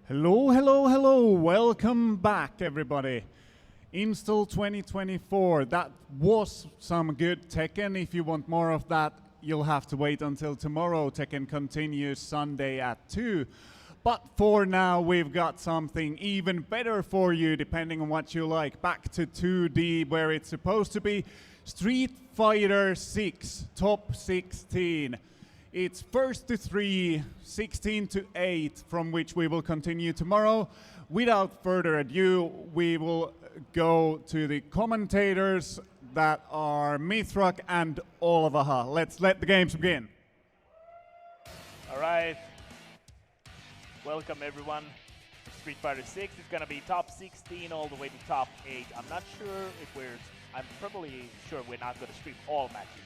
Hello, hello, hello. Welcome back, everybody. Install 2024. That was some good Tekken. If you want more of that, you'll have to wait until tomorrow. Tekken continues Sunday at 2. But for now, we've got something even better for you, depending on what you like. Back to 2D, where it's supposed to be. Street Fighter 6, top 16. It's first to 3, 16 to 8, from which we will continue tomorrow. Without further ado, we will go to the commentators that are Mithrak and Olvaha. Let's let the games begin. All right. Welcome, everyone. Street Fighter 6 is going to be top 16 all the way to top 8. I'm not sure if I'm probably sure we're not going to stream all matches,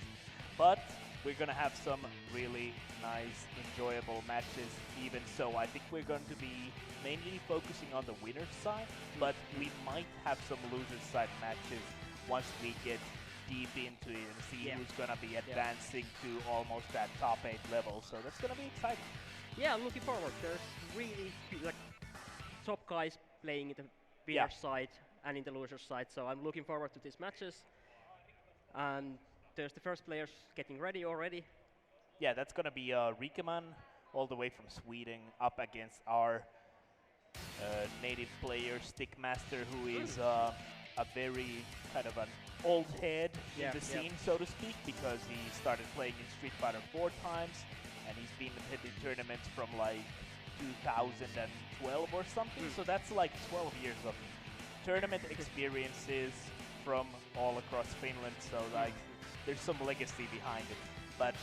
but we're going to have some really nice, enjoyable matches. Even so, I think we're going to be mainly focusing on the winner's side, but we might have some loser's side matches once we get deep into it and see who's going to be advancing to almost that top 8 level. So that's going to be exciting. Yeah, I'm looking forward. There's really like top guys playing in the winner's side and in the loser's side. So I'm looking forward to these matches. And there's the first players getting ready already. Yeah, that's going to be Rikeman, all the way from Sweden, up against our native player, Stickmaster, who is a very kind of an old head in the scene, so to speak, because he started playing in Street Fighter 4 times, and he's been in tournaments from like 2012 or something, so that's like 12 years of tournament experiences from all across Finland, so like there's some legacy behind it. But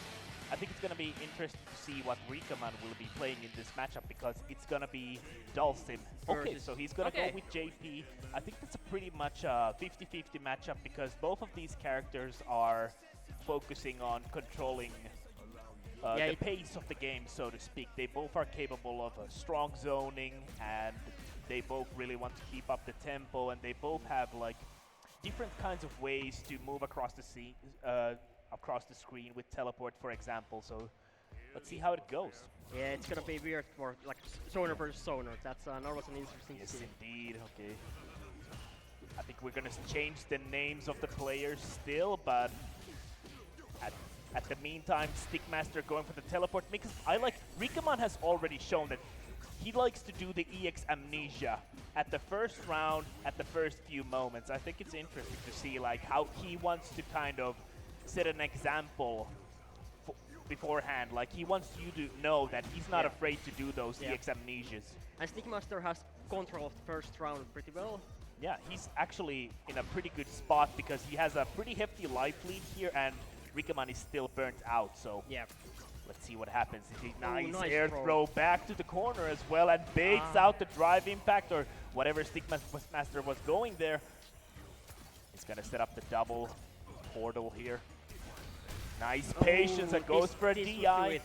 I think it's going to be interesting to see what Rikeman will be playing in this matchup, because it's going to be Dhalsim. Okay, so he's going to go with JP. I think that's a pretty much 50-50 matchup, because both of these characters are focusing on controlling the pace of the game, so to speak. They both are capable of strong zoning, and they both really want to keep up the tempo, and they both have like different kinds of ways to move across the across the screen with teleport, for example. So let's see how it goes. Yeah, it's gonna be weird for like zoner versus zoner. That's always an interesting to see. Indeed. Okay. I think we're gonna change the names of the players still, but at the meantime, Stickmaster going for the teleport, because I like Rikeman has already shown that he likes to do the EX amnesia at the first round, at the first few moments. I think it's interesting to see like how he wants to kind of set an example beforehand. Like he wants you to know that he's not afraid to do those EX amnesias. And Stickmaster has control of the first round pretty well. Yeah, he's actually in a pretty good spot because he has a pretty hefty life lead here, and Rikeman is still burnt out. So let's see what happens. Nice air throw back to the corner as well, and baits out the drive impact or whatever Stickmaster was going there. He's gonna set up the double portal here. Nice patience and goes for a DI.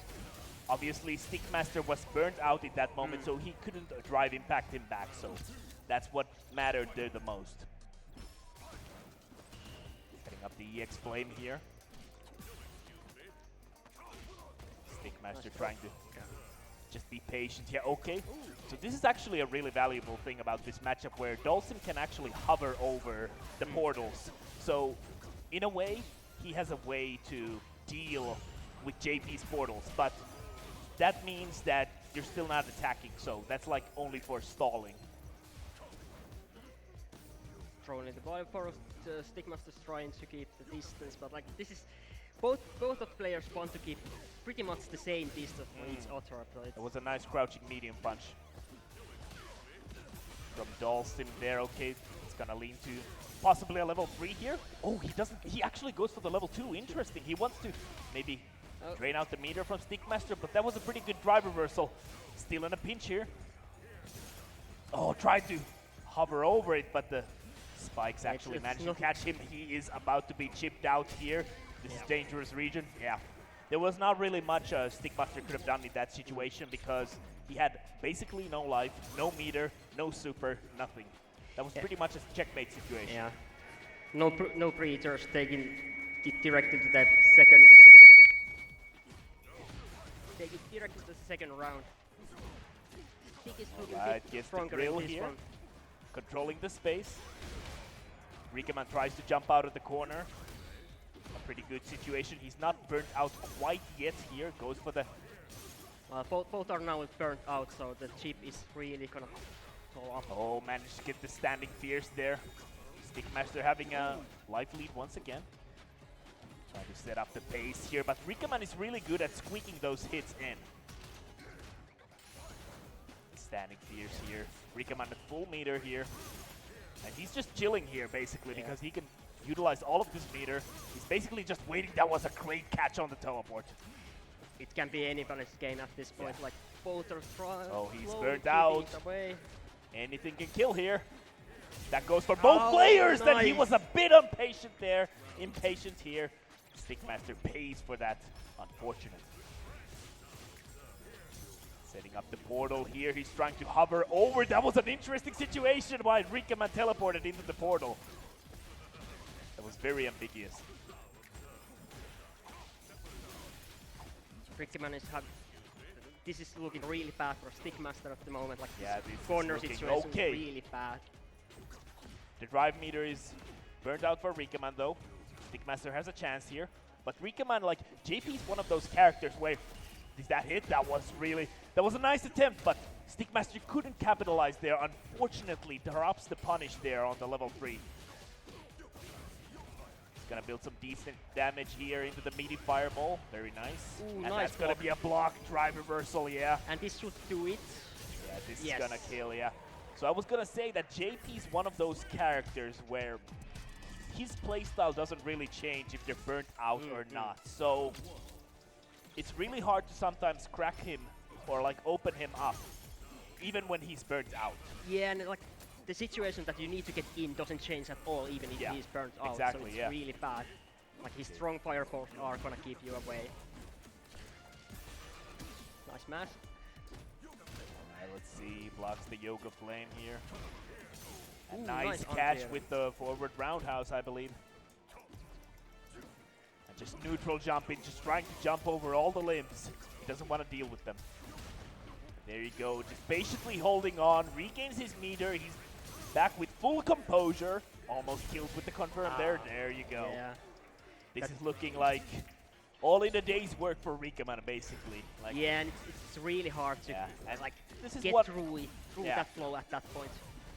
Obviously, Stickmaster was burnt out in that moment, so he couldn't drive impact him back. So that's what mattered there the most. Setting up the EX flame here. Stickmaster trying to just be patient here. Okay, so this is actually a really valuable thing about this matchup, where Dhalsim can actually hover over the portals. So in a way, he has a way to deal with JP's portals, but that means that you're still not attacking, so that's like only for stalling. Throwing in the bottom for Stickmaster's trying to keep the distance, but like this is both of the players want to keep pretty much the same distance for each other. It was a nice crouching medium punch from Dhalsim there. Okay, it's gonna lean to possibly a level 3 here. Oh, he doesn't. He actually goes for the level 2. Interesting. He wants to maybe drain out the meter from Stickmaster, but that was a pretty good drive reversal. Still in a pinch here. Oh, tried to hover over it, but the spikes actually managed to catch him. He is about to be chipped out here. This is dangerous region. Yeah. There was not really much Stickmaster could have done in that situation, because he had basically no life, no meter, no super, nothing. That was pretty much a checkmate situation. Yeah. No preachers taking it directly to that second. Take it directly to the second round. Tik is looking a Alright, bit gets the stronger grill in this here. one. Controlling the space. Rikeman tries to jump out of the corner. A pretty good situation. He's not burnt out quite yet here. Goes for the... Both are now burnt out, so the chip is really gonna fall off. Oh, managed to get the standing fierce there. Stickmaster having a life lead once again. Trying to set up the pace here, but Rikeman is really good at squeaking those hits in. Standing fierce here. Rikeman at full meter here. And he's just chilling here, basically, because he can utilize all of this meter. He's basically just waiting. That was a great catch on the teleport. It can be anybody's game at this point. Like both are trying. Oh, he's slowly burnt keeping out. it away. Anything can kill here. That goes for both Oh, players. Then he nice. was a bit impatient there. Impatient here. Stickmaster pays for that. Unfortunate. Setting up the portal here. He's trying to hover over. That was an interesting situation while Rikeman teleported into the portal. That was very ambiguous. Rikemansbarnet is this is looking really bad for Stickmaster at the moment. Like Yeah, this this is corner looking situation okay. is really bad. The drive meter is burnt out for Rikeman though. Stickmaster has a chance here. But Rikeman, like, JP is one of those characters where, is that hit? That was a nice attempt, but Stickmaster couldn't capitalize there. Unfortunately, drops the punish there on the level 3. He's gonna build some decent damage here into the meaty fireball. Very nice. Ooh, And nice that's gonna block. be a block drive reversal, yeah. And this should do it. Yeah, this Yes. is gonna kill, yeah. So I was gonna say that JP is one of those characters where his playstyle doesn't really change if they're burnt out or not. So it's really hard to sometimes crack him or like open him up, even when he's burnt out. Yeah, and like the situation that you need to get in doesn't change at all, even if he's burnt out. Exactly, so it's yeah. really bad. Like his strong fireballs are gonna keep you away. Nice mash. Alright, let's see. Blocks the Yoga Flame here. A Ooh, nice nice catch anti-air. with the forward roundhouse, I believe. And just neutral jumping, just trying to jump over all the limbs. He doesn't want to deal with them. There you go, just patiently holding on, regains his meter. He's back with full composure. Almost killed with the confirm there. There you go. Yeah. This is looking like all in a day's work for Rikeman, basically. Like, Yeah, and it's really hard to and like this is get what through Yeah. that flow at that point.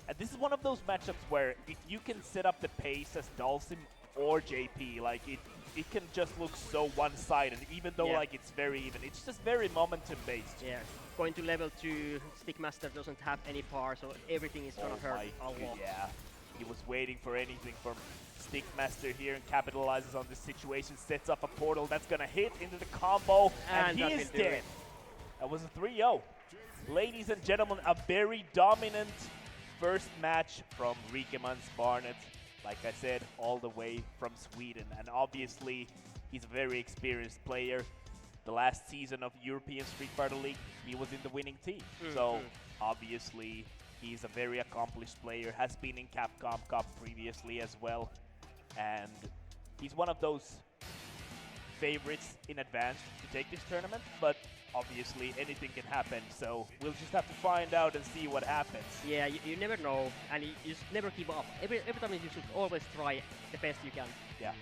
And this is one of those matchups where if you can set up the pace as Dhalsim or JP, like it can just look so one-sided, even though like it's very even. It's just very momentum-based. Yeah, going to level 2, Stickmaster doesn't have any power, so everything is gonna hurt a lot. Yeah, he was waiting for anything from Stickmaster here and capitalizes on this situation, sets up a portal that's gonna hit into the combo, and he that is will do dead. it. That was a 3-0. Ladies and gentlemen, a very dominant first match from Rikemansbarnet. Like I said, all the way from Sweden. And obviously, he's a very experienced player. The last season of European Street Fighter League, he was in the winning team. So obviously, he's a very accomplished player, has been in Capcom Cup previously as well. And he's one of those favorites in advance to take this tournament, but obviously anything can happen, so we'll just have to find out and see what happens. Yeah, you never know, and you just never give up. Every time you should always try the best you can. Yeah.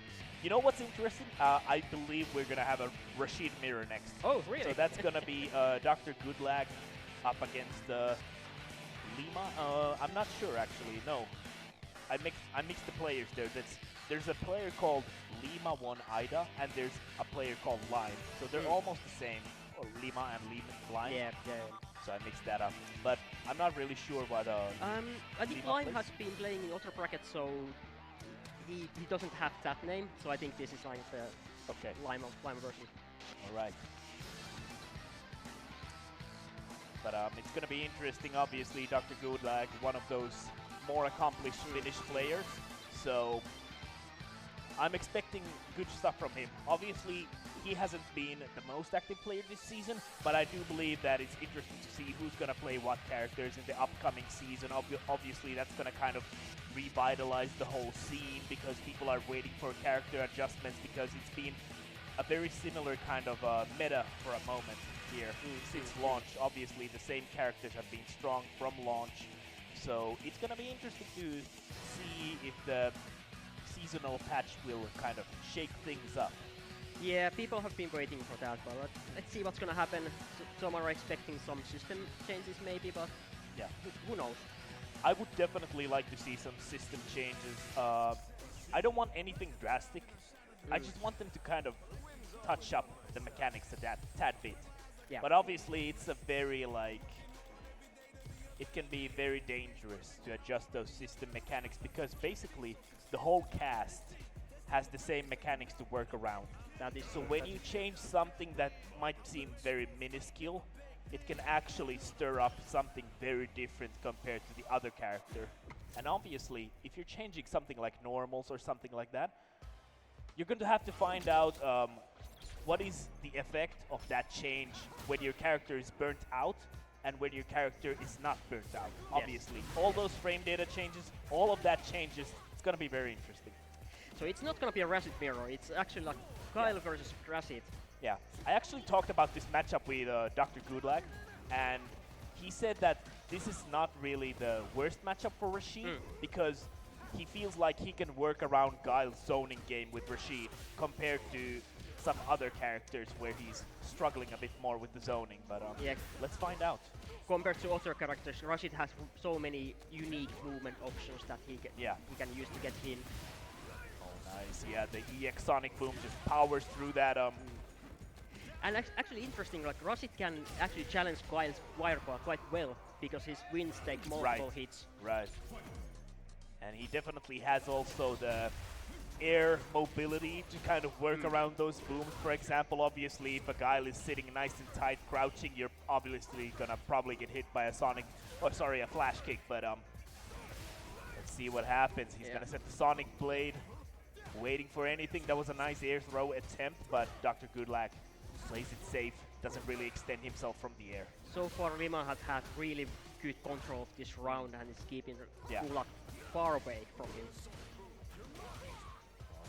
You know what's interesting? I believe we're gonna have a Rashid mirror next. Oh, really? So that's gonna be DrGulag up against Lima. I'm not sure actually. No, I mixed the players there. There's a player called Lima 1 Aida, and there's a player called Lime. So they're almost the same. Or Lima and Lime. Yeah. So I mixed that up. But I'm not really sure what I think Lima Lime plays. has been playing in other brackets, so he doesn't have that name. So I think this is like the Okay. Lime version. All right. But it's going to be interesting. Obviously, DrGulag, one of those more accomplished Finnish players. So I'm expecting good stuff from him. Obviously, he hasn't been the most active player this season, but I do believe that it's interesting to see who's going to play what characters in the upcoming season. Obviously, that's going to kind of revitalize the whole scene because people are waiting for character adjustments because it's been a very similar kind of meta for a moment here since launch. Obviously, the same characters have been strong from launch, so it's going to be interesting to see if the seasonal patch will kind of shake things up. Yeah, people have been waiting for that, but let's see what's gonna happen. Some are expecting some system changes maybe, but Yeah. who knows? I would definitely like to see some system changes. I don't want anything drastic. I just want them to kind of touch up the mechanics a tad bit. Yeah. But obviously, it's a very it can be very dangerous to adjust those system mechanics because basically the whole cast has the same mechanics to work around. That is So true. when you change something that might seem very minuscule, it can actually stir up something very different compared to the other character. And obviously, if you're changing something like normals or something like that, you're going to have to find out what is the effect of that change when your character is burnt out and when your character is not burnt out. Obviously, all those frame data changes, all of that changes, it's going to be very interesting. So it's not gonna be a Rashid mirror. It's actually like Guile versus Rashid. Yeah, I actually talked about this matchup with DrGulag, and he said that this is not really the worst matchup for Rashid because he feels like he can work around Guile's zoning game with Rashid compared to some other characters where he's struggling a bit more with the zoning. But Yeah. let's find out. Compared to other characters, Rashid has so many unique movement options that he can use to get in. Oh, nice. Yeah, the EX Sonic Boom just powers through that. And actually interesting, like Rashid can actually challenge Guile's wireball quite well because his wins take multiple hits. Right. And he definitely has also the air mobility to kind of work around those booms. For example, obviously, if a Guile is sitting nice and tight, crouching, you're obviously gonna probably get hit by a a flash kick. But let's see what happens. He's gonna set the Sonic Blade, waiting for anything. That was a nice air throw attempt, but DrGulag plays it safe, doesn't really extend himself from the air. So far, Lima has had really good control of this round and is keeping Gulag far away from him.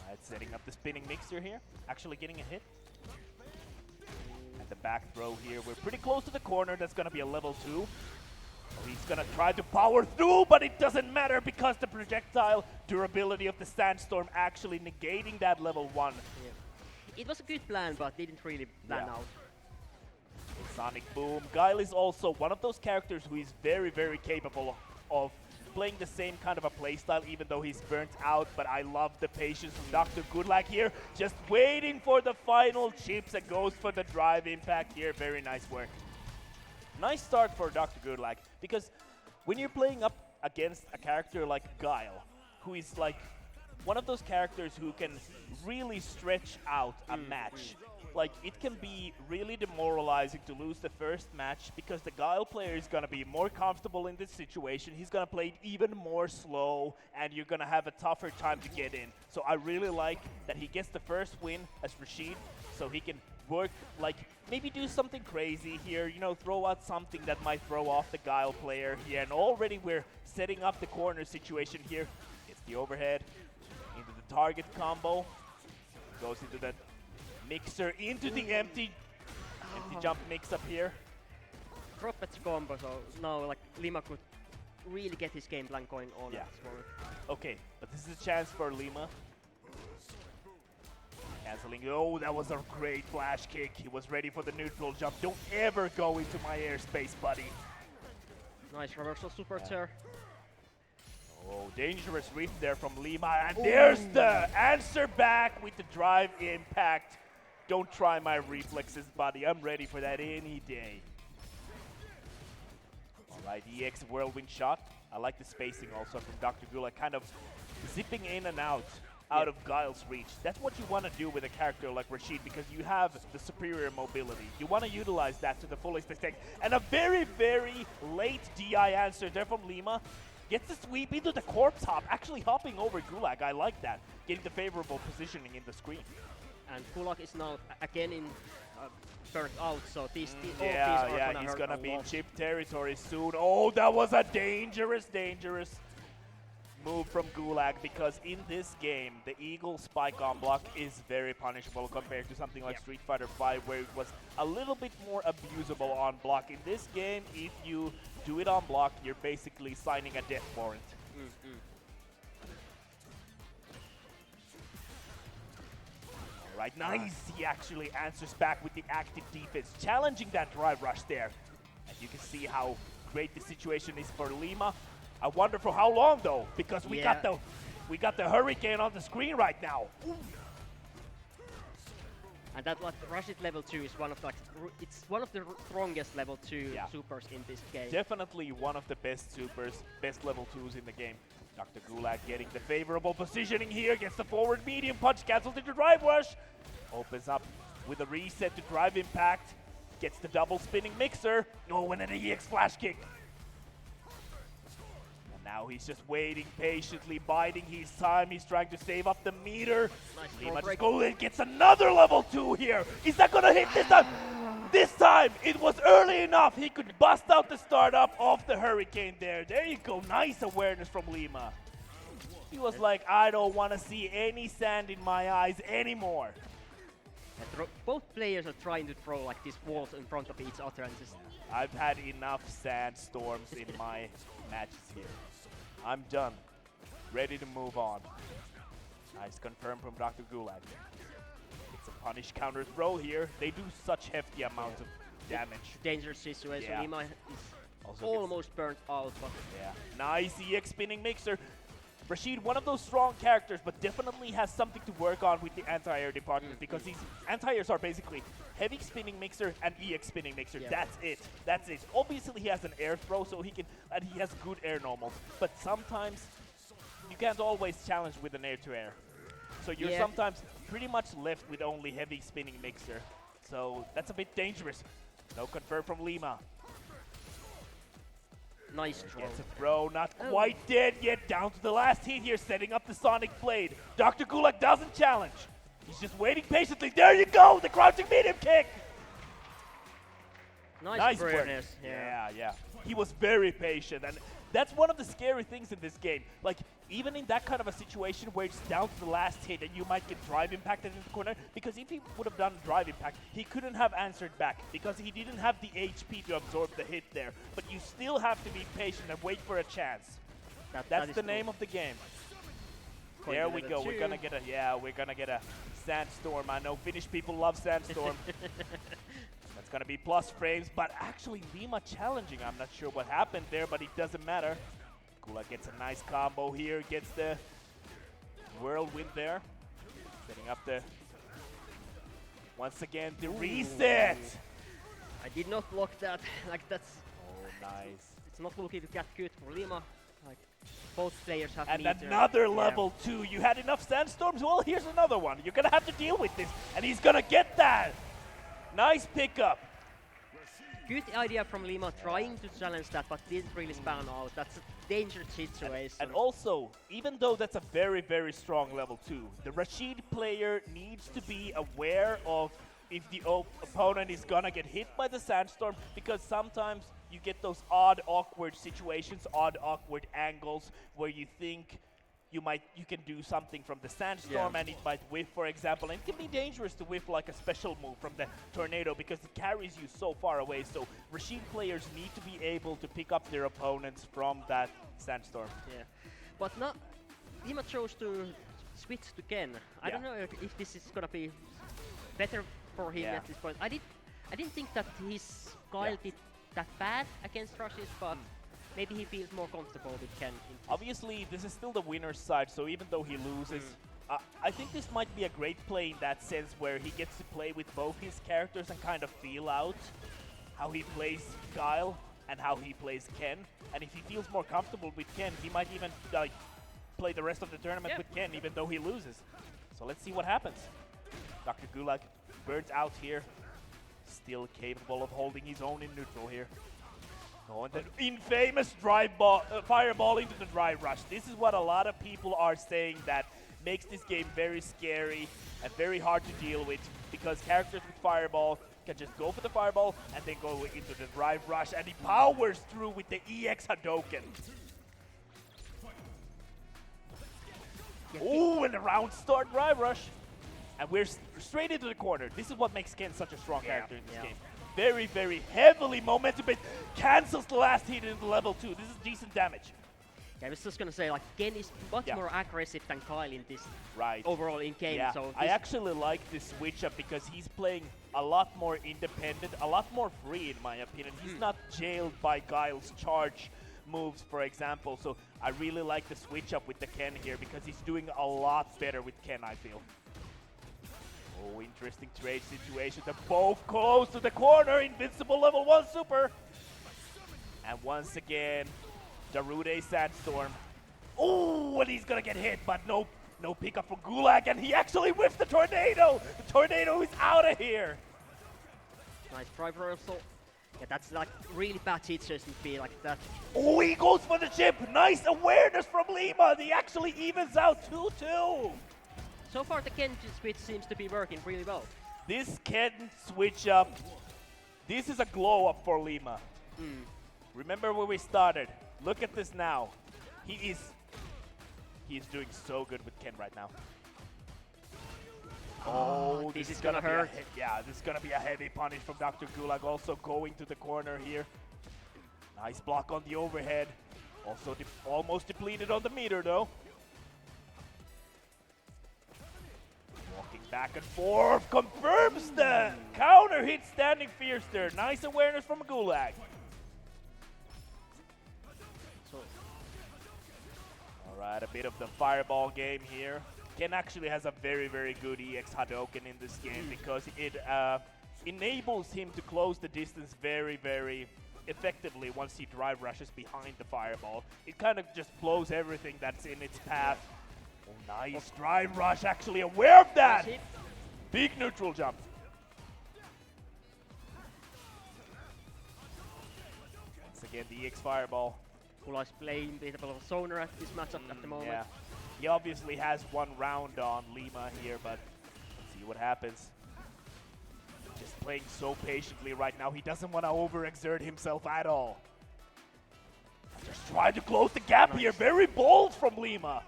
Alright, setting up the spinning mixer here. Actually getting a hit. And the back throw here. We're pretty close to the corner. That's going to be a level 2. He's going to try to power through, but it doesn't matter because the projectile durability of the Sandstorm actually negating that level 1. Yeah. It was a good plan, but didn't really plan out. Sonic Boom. Guile is also one of those characters who is very, very capable of playing the same kind of a playstyle, even though he's burnt out. But I love the patience from DrGulag here, just waiting for the final chips and goes for the drive impact here. Very nice work. Nice start for DrGulag, because when you're playing up against a character like Guile, who is like one of those characters who can really stretch out a match. Like, it can be really demoralizing to lose the first match because the Guile player is going to be more comfortable in this situation. He's going to play it even more slow, and you're going to have a tougher time to get in. So I really like that he gets the first win as Rashid, so he can work, like, maybe do something crazy here, you know, throw out something that might throw off the Guile player here. And already we're setting up the corner situation here. It's the overhead into the target combo. Goes into that mixer into the empty jump mix up here. Drop at the combo, so now like Lima could really get his game plan going on at this moment. Okay, but this is a chance for Lima. Canceling. Oh, that was a great flash kick. He was ready for the neutral jump. Don't ever go into my airspace, buddy. Nice reversal super chair. Oh, dangerous read there from Lima. And there's the answer back with the drive impact. Don't try my reflexes, buddy. I'm ready for that any day. All right, EX whirlwind shot. I like the spacing also from DrGulag, kind of zipping in and out of Guile's reach. That's what you want to do with a character like Rashid because you have the superior mobility. You want to utilize that to the fullest extent. And a very, very late DI answer there from Lima. Gets the sweep into the corpse hop, actually hopping over Gulag. I like that. Getting the favorable positioning in the screen. And Gulag is now again in burnt out, so these all these are he's gonna be in chip territory soon. Oh, that was a dangerous move from Gulag, because in this game, the Eagle spike on block is very punishable compared to something like Street Fighter V, where it was a little bit more abusable on block. In this game, if you do it on block, you're basically signing a death warrant. Alright, nice! He actually answers back with the active defense, challenging that drive rush there. And you can see how great the situation is for Lima. I wonder for how long though, because we got the hurricane on the screen right now. Ooh. And that Rashid level 2 is one of it's one of the strongest level 2 supers in this game. Definitely one of the best supers, best level 2s in the game. DrGulag getting the favorable positioning here, gets the forward medium punch, cancels into drive rush, opens up with a reset to drive impact, gets the double spinning mixer, and an EX flash kick. And now he's just waiting patiently, biding his time, he's trying to save up the meter. Lima just goes and gets another level 2 here. Is that gonna hit this time? This time, it was early enough. He could bust out the startup of the Hurricane there. There you go. Nice awareness from Lima. He was like, I don't want to see any sand in my eyes anymore. Both players are trying to throw like these walls in front of each other. And just I've had enough sandstorms in my matches here. I'm done. Ready to move on. Nice confirm from DrGulag. Punish counter throw here. They do such hefty amounts of damage. Dangerous situation. Yeah. Lima is also almost burnt out. But Nice EX spinning mixer. Rashid, one of those strong characters, but definitely has something to work on with the anti-air department, because these anti-airs are basically heavy spinning mixer and EX spinning mixer. That's it. That's it. Obviously, he has an air throw, so he has good air normals. But sometimes you can't always challenge with an air-to-air. So you're sometimes pretty much left with only heavy spinning mixer. So that's a bit dangerous. No confirm from Lima. Nice throw. Gets a throw, not quite dead yet. Down to the last hit here, setting up the Sonic Blade. DrGulag doesn't challenge. He's just waiting patiently. There you go, the crouching medium kick. Nice awareness. Yeah. He was very patient, and that's one of the scary things in this game. Like, even in that kind of a situation where it's down to the last hit and you might get drive impacted in the corner, because if he would have done drive impact, he couldn't have answered back because he didn't have the HP to absorb the hit there. But you still have to be patient and wait for a chance. That's the name of the game. There we go. We're gonna get a sandstorm. I know Finnish people love sandstorm. That's gonna be plus frames, but actually Lima challenging. I'm not sure what happened there, but it doesn't matter. Gulag gets a nice combo here, gets the whirlwind there. Setting up the, once again, the reset! I did not block that. Like, that's... Oh, nice. It's not looking that good for Lima. Like, both players have and meter. Another level 2. You had enough sandstorms? Well, here's another one. You're gonna have to deal with this, and he's gonna get that! Nice pickup. Good idea from Lima trying to challenge that, but didn't really span out. That's a dangerous situation. And also, even though that's a very, very strong level 2, the Rashid player needs to be aware of if the opponent is gonna get hit by the sandstorm, because sometimes you get those odd, awkward situations, odd, awkward angles where you think you can do something from the sandstorm and it might whiff, for example, and it can be dangerous to whiff like a special move from the tornado because it carries you so far away. So Rashid players need to be able to pick up their opponents from that sandstorm. Yeah, but not Lima chose to switch to Ken. I don't know if this is gonna be better for him at this point. I didn't think that his Guile did that bad against Rashid, but maybe he feels more comfortable with Ken. Obviously, this is still the winner's side, so even though he loses, I think this might be a great play in that sense where he gets to play with both his characters and kind of feel out how he plays Guile and how he plays Ken. And if he feels more comfortable with Ken, he might even play the rest of the tournament with Ken, even though he loses. So let's see what happens. DrGulag burns out here, still capable of holding his own in neutral here. Oh, and the infamous fireball into the drive rush. This is what a lot of people are saying that makes this game very scary and very hard to deal with, because characters with fireball can just go for the fireball and then go into the drive rush, and he powers through with the EX Hadoken. Yeah, Oh, and the round start drive rush. And we're straight into the corner. This is what makes Ken such a strong character in this game. Very, very heavily momentum, but cancels the last hit into level 2. This is decent damage. Yeah, I was just gonna say, like, Ken is much more aggressive than Guile in this overall in game. Yeah, So I actually like this switch up because he's playing a lot more independent, a lot more free in my opinion. He's not jailed by Guile's charge moves, for example. So I really like the switch up with the Ken here because he's doing a lot better with Ken, I feel. Oh, interesting trade situation. They're both close to the corner. Invincible level 1 super. And once again, Darude Sandstorm. Oh, and he's gonna get hit, but no pickup from Gulag, and he actually whiffs the tornado. The tornado is out of here. Nice drive reversal. Yeah, that's like really bad situations to be like that. Oh, he goes for the chip. Nice awareness from Lima. He actually evens out 2-2. So far, the Ken switch seems to be working really well. This Ken switch up, this is a glow up for Lima. Remember where we started. Look at this now. He is doing so good with Ken right now. Oh, this is gonna hurt. Yeah, this is gonna be a heavy punish from DrGulag. Also going to the corner here. Nice block on the overhead. Also almost depleted on the meter though. Walking back and forth, confirms the counter hit standing fierce there. Nice awareness from Gulag. Alright, a bit of the fireball game here. Ken actually has a very, very good EX Hadouken in this game because it enables him to close the distance very, very effectively once he drive rushes behind the fireball. It kind of just blows everything that's in its path. Oh, nice drive rush, actually aware of that! Big neutral jump. Once again, the EX fireball. Gulag's playing a bit of a zoner at this matchup at the moment. Yeah. He obviously has one round on Lima here, but let's see what happens. Just playing so patiently right now. He doesn't want to overexert himself at all. Just trying to close the gap here. Very bold from Lima.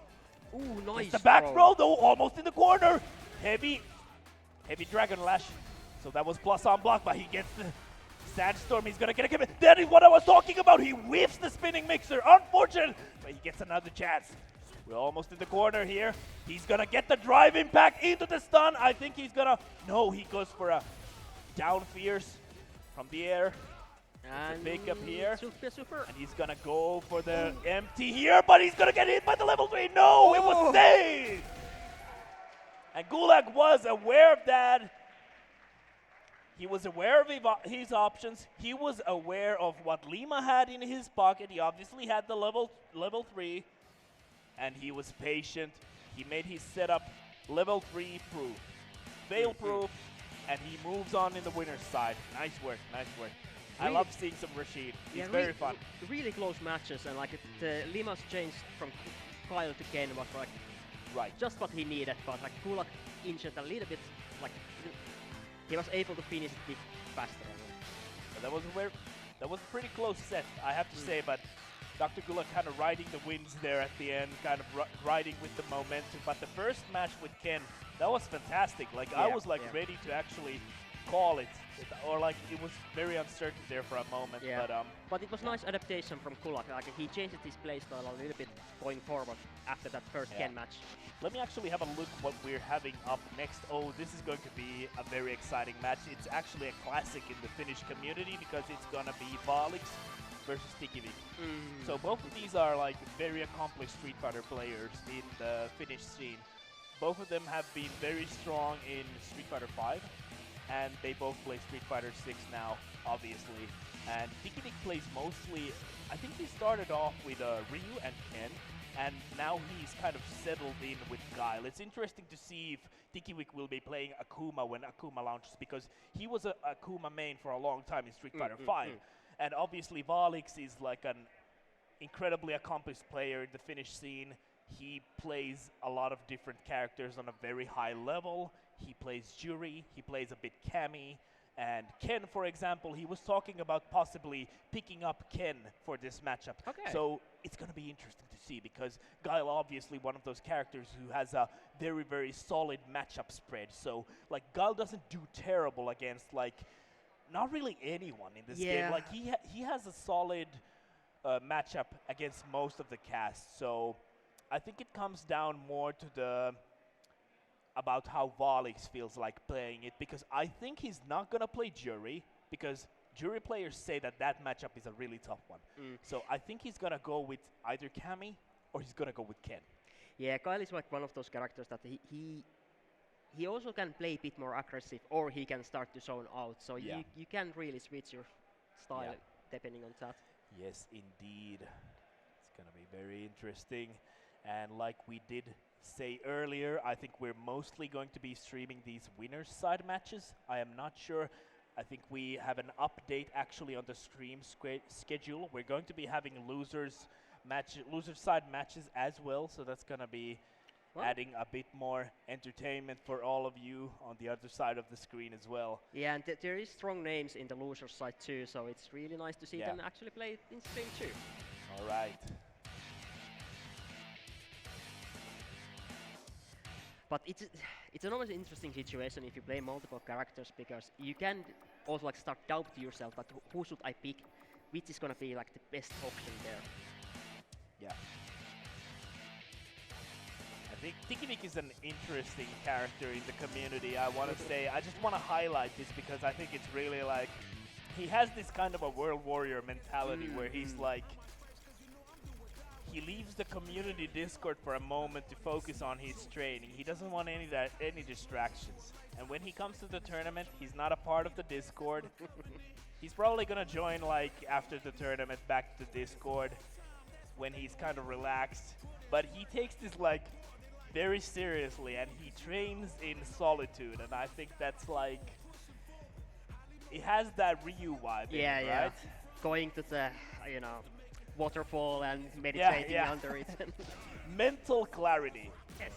Ooh, nice. It's the back throw though, almost in the corner. Heavy Dragon Lash. So that was plus on block, but he gets the Sandstorm. He's gonna get a commit. That is what I was talking about. He whiffs the spinning mixer. Unfortunate, but he gets another chance. We're almost in the corner here. He's gonna get the drive impact into the stun. I think he's gonna. No, he goes for a down fierce from the air. And pick up here. Super. And he's gonna go for the empty here, but he's gonna get hit by the level 3. No, it was saved. And Gulag was aware of that. He was aware of his options. He was aware of what Lima had in his pocket. He obviously had the level 3. And he was patient. He made his setup level 3 proof. Fail proof. And he moves on in the winner's side. Nice work, nice work. Really? I love seeing some Rashid. He's very fun. Really close matches, and like the Lima's change from Guile to Ken was like just what he needed, but like Gulag inched a little bit, like he was able to finish it faster. That was a pretty close set, I have to say, but DrGulag kind of riding the winds there at the end, kind of riding with the momentum. But the first match with Ken, that was fantastic. Like I was like ready to actually call it, or like it was very uncertain there for a moment. Yeah. But it was nice adaptation from Gulag. Like he changed his playstyle a little bit going forward after that first Ken match. Let me actually have a look what we're having up next. Oh, this is going to be a very exciting match. It's actually a classic in the Finnish community because it's gonna be vaalix versus Tikivik. So both of these are like very accomplished Street Fighter players in the Finnish scene. Both of them have been very strong in Street Fighter 5, and they both play Street Fighter 6 now, obviously. And Tikivik plays mostly, I think he started off with Ryu and Ken, and now he's kind of settled in with Guile. It's interesting to see if Tikivik will be playing Akuma when Akuma launches, because he was a Akuma main for a long time in Street Fighter 5. And obviously vaalix is like an incredibly accomplished player in the Finnish scene. He plays a lot of different characters on a very high level. He plays Jury, he plays a bit Cammy, And Ken, for example, he was talking about possibly picking up Ken for this matchup. Okay. So it's going to be interesting to see because Guile obviously one of those characters who has a very, very solid matchup spread. So like Guile doesn't do terrible against like not really anyone in this game. Like he has a solid matchup against most of the cast. So I think it comes down more to the about how vaalix feels like playing it, because I think he's not going to play Jury, because Jury players say that that matchup is a really tough one. So I think he's going to go with either Cammy or he's going to go with Ken. Yeah, Guile is like one of those characters that he also can play a bit more aggressive, or he can start to zone out. So you can really switch your style depending on that. Yes, indeed. It's going to be very interesting. And like we did say earlier, I think we're mostly going to be streaming these winners side matches. I am not sure. I think we have an update actually on the stream schedule. We're going to be having loser side matches as well, so that's going to be adding a bit more entertainment for all of you on the other side of the screen as well. Yeah, and there is strong names in the loser side too, so it's really nice to see them actually play in stream too. All right. But it's an always interesting situation if you play multiple characters, because you can also like start doubting yourself, but who should I pick? Which is gonna be like the best option there? Yeah. I think Tikivik is an interesting character in the community. I want to say, I just want to highlight this because I think it's really like, he has this kind of a world warrior mentality where he's like, he leaves the community Discord for a moment to focus on his training. He doesn't want any distractions. And when he comes to the tournament, he's not a part of the Discord. He's probably gonna join like after the tournament back to Discord when he's kind of relaxed. But he takes this like very seriously, and he trains in solitude. And I think that's like, it has that Ryu vibe. Right? Going to the waterfall and meditating under it. Mental clarity. Yes.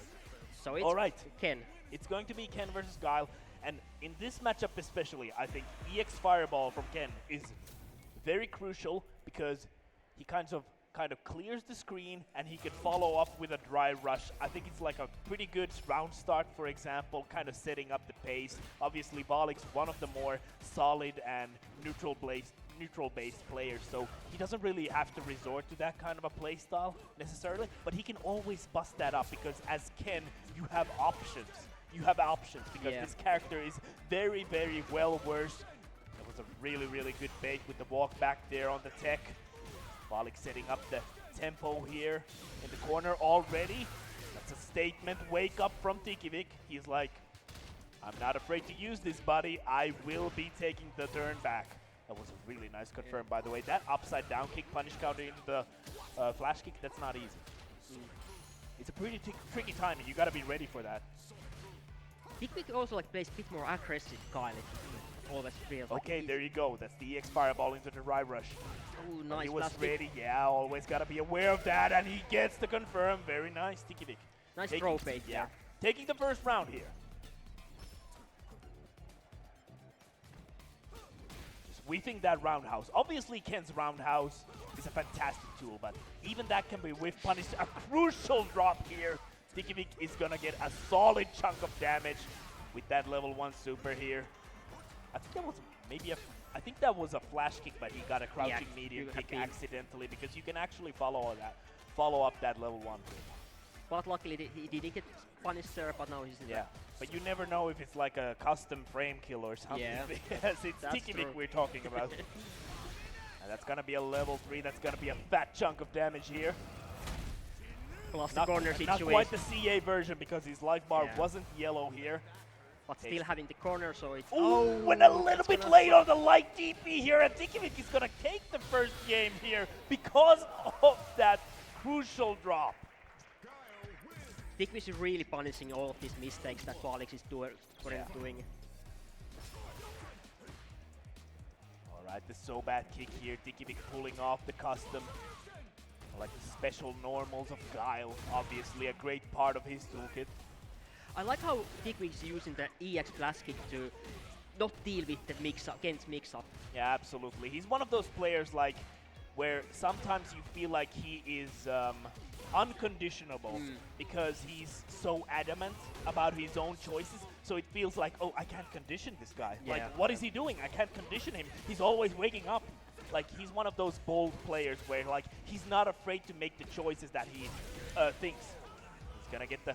So it's all right. Ken. It's going to be Ken versus Guile, and in this matchup especially, I think EX Fireball from Ken is very crucial because he kind of clears the screen and he can follow up with a dry rush. I think it's like a pretty good round start, for example, kind of setting up the pace. Obviously, vaalix, one of the more solid and neutral-based players, so he doesn't really have to resort to that kind of a play style necessarily, but he can always bust that up because as Ken, you have options. You have options because this character is very, very well versed. That was a really, really good bait with the walk back there on the tech. vaalix setting up the tempo here in the corner already. That's a statement wake up from Tikivik. He's like, I'm not afraid to use this, buddy. I will be taking the turn back. That was a really nice confirm, by the way. That upside down kick punish counter into the flash kick, that's not easy. It's a pretty tricky timing. You got to be ready for that. Tikivik also like plays a bit more aggressive, Guile. Always feels okay, like there you go. That's the EX Fireball into the dry rush. Oh, nice. He was ready. Yeah, always got to be aware of that. And he gets the confirm. Very nice, Tikivik. Nice throw bait. Yeah. Taking the first round here. We think that roundhouse. Obviously, Ken's roundhouse is a fantastic tool, but even that can be whiff punished. A crucial drop here. Tikivik is gonna get a solid chunk of damage with that level 1 super here. I think that was I think that was a flash kick, but he got a crouching medium kick accidentally because you can actually follow up that level 1 kick. But luckily he didn't get punished there, but now he's in there. But you never know if it's like a custom frame kill or something. Yeah. Yes, it's Tikivik we're talking about. And that's gonna be a level 3. That's gonna be a fat chunk of damage here. Plus the corner situation. Not quite the CA version because his life bar wasn't yellow here. But still having the corner, so it's... Oh, and a little bit late on the light DP here, and Tikivik is gonna take the first game here because of that crucial drop. Tikivik is really punishing all of these mistakes that vaalix is doing. Alright, the so bad kick here, Tikivik pulling off the custom. Like the special normals of Guile, obviously a great part of his toolkit. I like how Tikivik is using the EX flash kick to not deal with the mix-up, against mix-up. Yeah, absolutely. He's one of those players like where sometimes you feel like he is unconditionable because he's so adamant about his own choices. So it feels like, oh, I can't condition this guy. Yeah. Like, what is he doing? I can't condition him. He's always waking up. Like, he's one of those bold players where, like, he's not afraid to make the choices that he thinks. He's gonna get the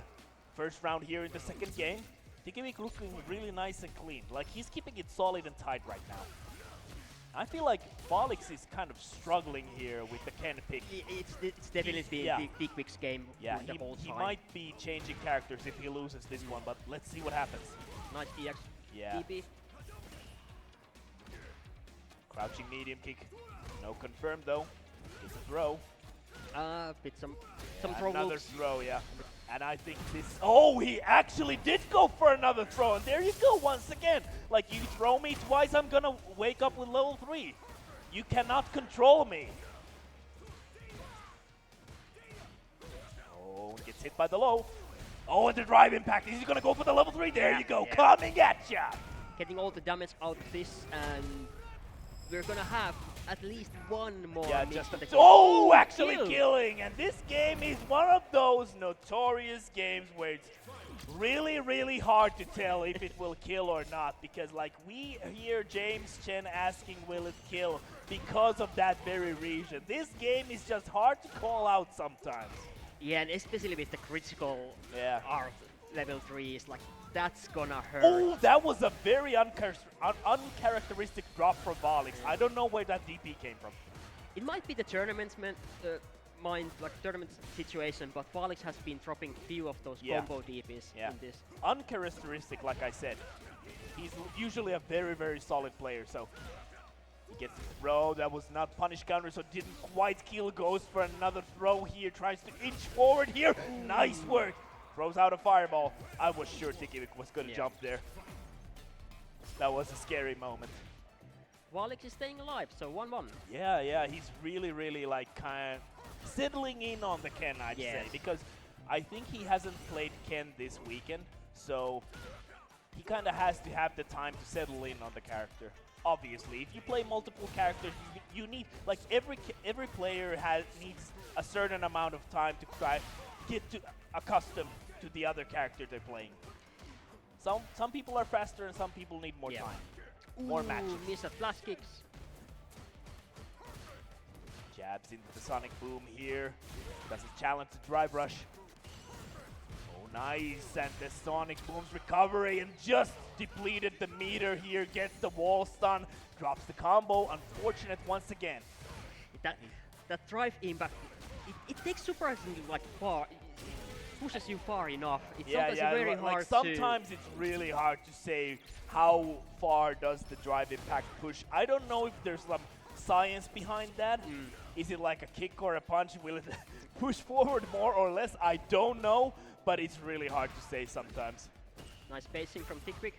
first round here in the second game. Tikivik looking really nice and clean. Like, he's keeping it solid and tight right now. I feel like vaalix is kind of struggling here with the Ken pick. It's definitely been Tikivik's game the whole time. He might be changing characters if he loses this one, but let's see what happens. Nice DX. Yeah. DP. Crouching medium kick. No confirmed though. It's a throw. With some throw Another looks. throw, yeah. And I think this... Oh, he actually did go for another throw. And there you go once again. Like, you throw me twice, I'm gonna wake up with level 3. You cannot control me. Oh, gets hit by the low. Oh, and the drive impact. Is he gonna go for the level 3? There you go. Yeah. Coming at ya. Getting all the damage out of this, and we're gonna have at least one more. Yeah, mix just in the oh, actually kill. killing. And this game is one of those notorious games where it's really, really hard to tell if it will kill or not, because like we hear James Chen asking will it kill because of that very region. This game is just hard to call out sometimes. Yeah, and especially with the critical R level 3 is like, that's gonna hurt. Oh, that was a very uncharacteristic drop from vaalix. I don't know where that DP came from. It might be the tournament tournament situation, but vaalix has been dropping few of those combo DPs in this. Uncharacteristic, like I said. He's usually a very, very solid player, so he gets the throw. That was not punish counter, so didn't quite kill. Goes for another throw here, tries to inch forward here. Nice work. Throws out a fireball. I was sure Tikivik was going to jump there. That was a scary moment. vaalix is staying alive, so 1-1. Yeah, he's really, really like kind of settling in on the Ken, I'd say, because I think he hasn't played Ken this weekend, so he kind of has to have the time to settle in on the character. Obviously, if you play multiple characters, you need, like, every player needs a certain amount of time to try get accustomed to the other character they're playing. Some people are faster and some people need more time. More matches. Miss at flash kicks. Jabs into the Sonic Boom here. Does a challenge to drive rush. Oh, nice. And the Sonic Boom's recovery and just depleted the meter here. Gets the wall stun. Drops the combo. Unfortunate once again. That drive impact, it takes surprisingly like far. Pushes you far enough. It's sometimes very hard like sometimes it's really hard to say how far does the drive impact push. I don't know if there's some science behind that. Is it like a kick or a punch? Will it push forward more or less? I don't know, but it's really hard to say sometimes. Nice spacing from Tikivik.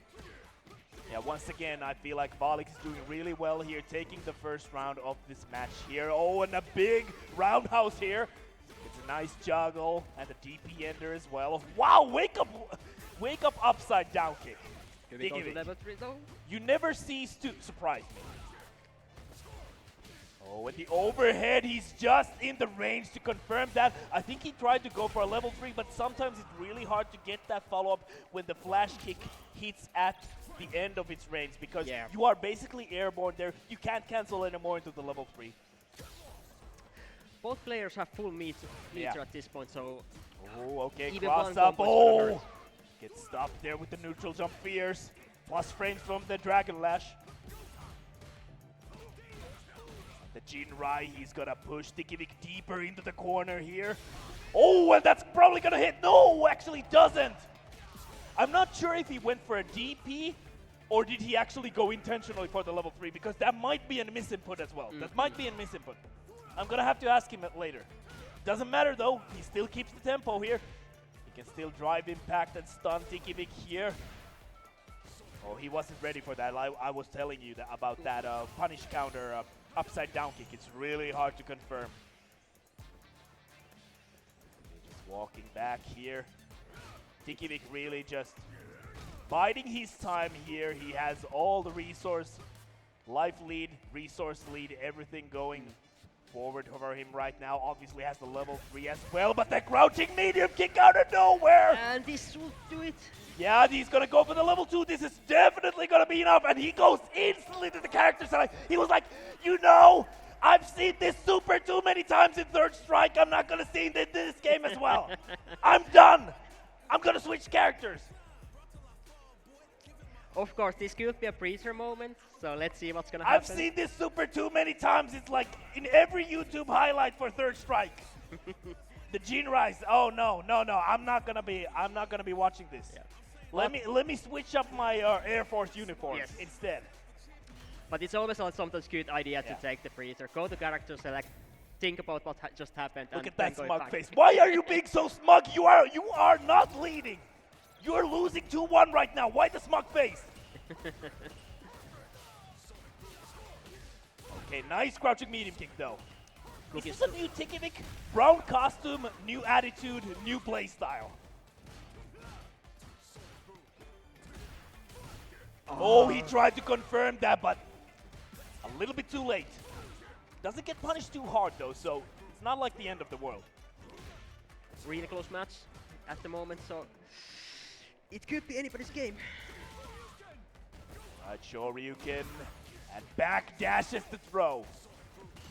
Yeah, once again, I feel like vaalix is doing really well here, taking the first round of this match here. Oh, and a big roundhouse here. It's a nice juggle and a DP ender as well. Wow, wake up upside down kick. Could we go to level 3 though? You never cease to surprise me. Oh, and the overhead, he's just in the range to confirm that. I think he tried to go for a level 3, but sometimes it's really hard to get that follow-up when the flash kick hits at the end of its range, because you are basically airborne there. You can't cancel anymore into the level 3. Both players have full meter at this point, so... Oh, okay, even cross up. Oh! Gets stopped there with the neutral jump fierce. Plus frames from the Dragon Lash. The Jinrai, he's gonna push Tikivik deeper into the corner here. Oh, and that's probably gonna hit. No, actually doesn't. I'm not sure if he went for a DP or did he actually go intentionally for the level 3, because that might be a misinput as well. That might be a misinput. I'm gonna have to ask him it later. Doesn't matter though, he still keeps the tempo here. He can still drive impact and stun Tikivik here. Oh, he wasn't ready for that. I was telling you that about that punish counter upside down kick. It's really hard to confirm. Just walking back here. Tikivik really just biding his time here. He has all the life lead, resource lead, everything going forward for him right now. Obviously has the level 3 as well, but the crouching medium kick out of nowhere! And this will do it. Yeah, he's gonna go for the level 2. This is definitely gonna be enough, and he goes instantly to the character side. He was like, you know, I've seen this super too many times in Third Strike. I'm not gonna see it in this game as well. I'm done. I'm gonna switch characters. Of course, this could be a breather moment, so let's see what's gonna happen. I've seen this super too many times. It's like in every YouTube highlight for Third Strike. The Gene Rise. Oh no. I'm not gonna be watching this. Yeah. Let me switch up my Air Force uniforms instead. But it's always a sometimes good idea to take the breather. Go to character select, think about what just happened. Look and at that then go smug back. face. Why are you being so smug? You are not leading. You're losing 2-1 right now. Why the smug face? Okay, nice crouching medium kick though. Is this a new Tikivik? Brown costume, new attitude, new play style. Oh, he tried to confirm that, but a little bit too late. Doesn't get punished too hard though, so it's not like the end of the world. Really close match at the moment, so it could be anybody's game. Right, Shoryuken, and back dashes the throw.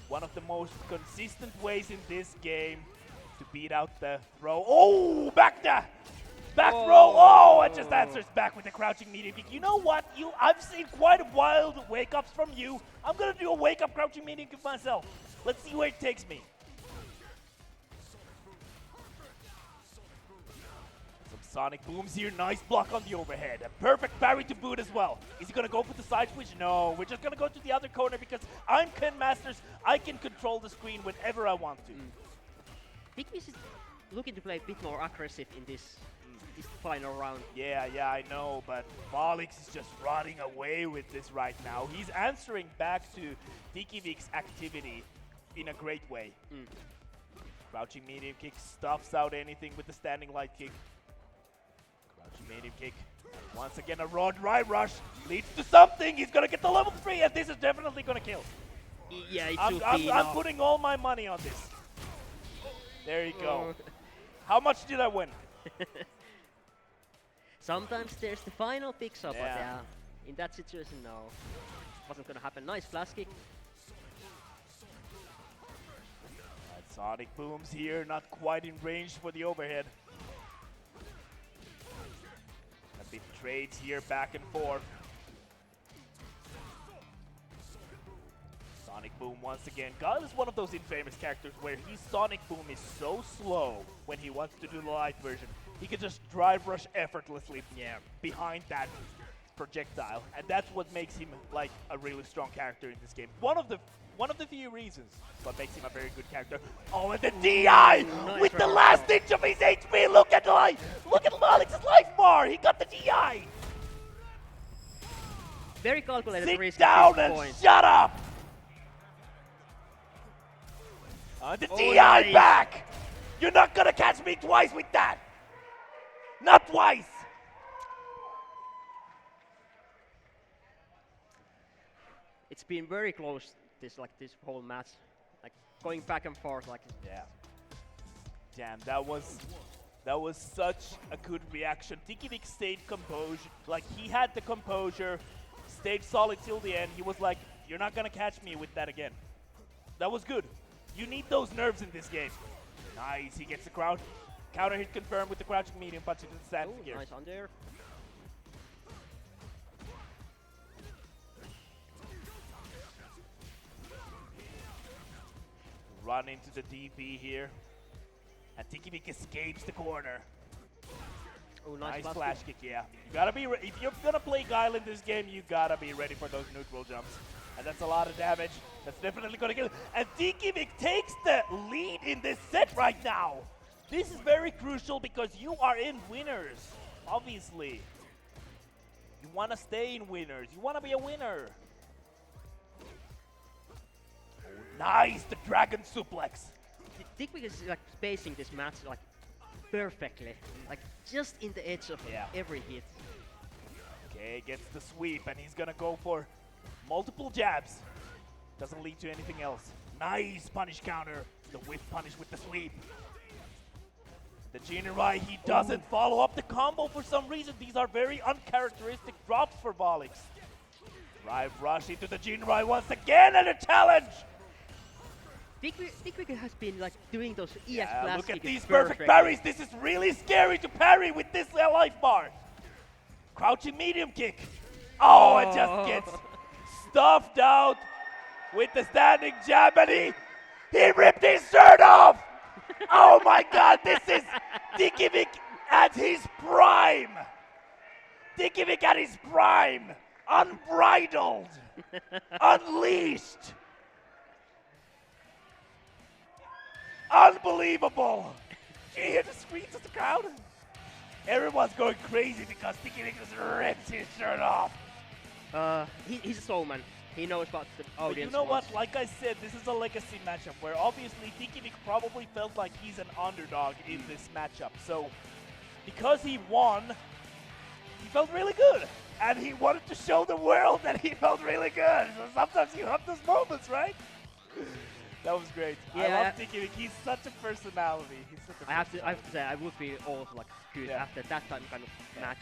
One of the most consistent ways in this game to beat out the throw. Oh, back throw. Oh, and just answers back with the crouching medium kick. You know what? I've seen quite wild wake-ups from you. I'm gonna do a wake-up crouching medium kick myself. Let's see where it takes me. Some sonic booms here. Nice block on the overhead. A perfect parry to boot as well. Is he gonna go for the side switch? No, we're just gonna go to the other corner because I'm Ken Masters. I can control the screen whenever I want to. Tikivik is looking to play a bit more aggressive in this final round. Yeah, I know, but vaalix is just running away with this right now. He's answering back to Tikivik's activity in a great way. Crouching medium kick stuffs out anything with the standing light kick. Crouching medium kick. Once again, a raw dry rush leads to something. He's gonna get the level 3, and this is definitely gonna kill. Yeah, it should be I'm putting all my money on this. There you go. How much did I win? Sometimes there's the final pixel, but Yeah. yeah, in that situation, no. Wasn't gonna happen. Nice flash kick. Right, sonic booms here, not quite in range for the overhead. A bit trades here back and forth. Sonic Boom once again. Guile is one of those infamous characters where his Sonic Boom is so slow when he wants to do the light version. He can just drive rush effortlessly behind that projectile, and that's what makes him like a really strong character in this game. One of the few reasons what makes him a very good character. Oh, and the DI with the last inch of his HP. Look at Vaalix's life bar. He got the DI. Very calculated Sit risk down at this and point. shut up. The DI nice. back. You're not gonna catch me twice with that. Not twice! It's been very close this whole match, like going back and forth, like yeah. Damn, that was such a good reaction. Tikivik stayed composed, like he had the composure, stayed solid till the end. He was like, "You're not gonna catch me with that again." That was good. You need those nerves in this game. Nice, he gets the crowd. Counter hit confirmed with the crouching medium punch into the stand gear. Nice on there. Run into the DP here. And Tikivik escapes the corner. Oh, nice flash kick, yeah. You gotta be if you're gonna play Guile in this game, you gotta be ready for those neutral jumps. And that's a lot of damage. That's definitely gonna kill. And Tikivik takes the lead in this set right now. This is very crucial because you are in winners, obviously. You want to stay in winners. You want to be a winner. Oh, nice, the dragon suplex. Tikivik is like spacing this match like perfectly, like just in the edge of every hit. Okay, gets the sweep, and he's gonna go for multiple jabs. Doesn't lead to anything else. Nice punish counter. The whip punish with the sweep. The Jinrai, he doesn't follow up the combo for some reason. These are very uncharacteristic drops for vaalix. Drive rush into the Jinrai once again, and a challenge! Tikivik has been like doing those ES Yeah, blast look at kicks these perfect perfectly. parries. This is really scary to parry with this life bar. Crouching medium kick. Oh, it just gets stuffed out with the standing jab, and he ripped his shirt off. Oh my God, this is Tikivik at his prime. Tikivik at his prime. Unbridled. Unleashed. Unbelievable. Do you hear the screams of the crowd? Everyone's going crazy because Tikivik just ripped his shirt off. He's a showman. He knows what the But audience you know wants. what? Like I said, this is a legacy matchup where obviously Tikivik probably felt like he's an underdog in this matchup. So because he won, he felt really good. And he wanted to show the world that he felt really good. So sometimes you have those moments, right? That was great. I Yeah. love Tikivik. He's such a personality. He's such a I have to say, I would be also like good Yeah. after that kind of Yeah. match.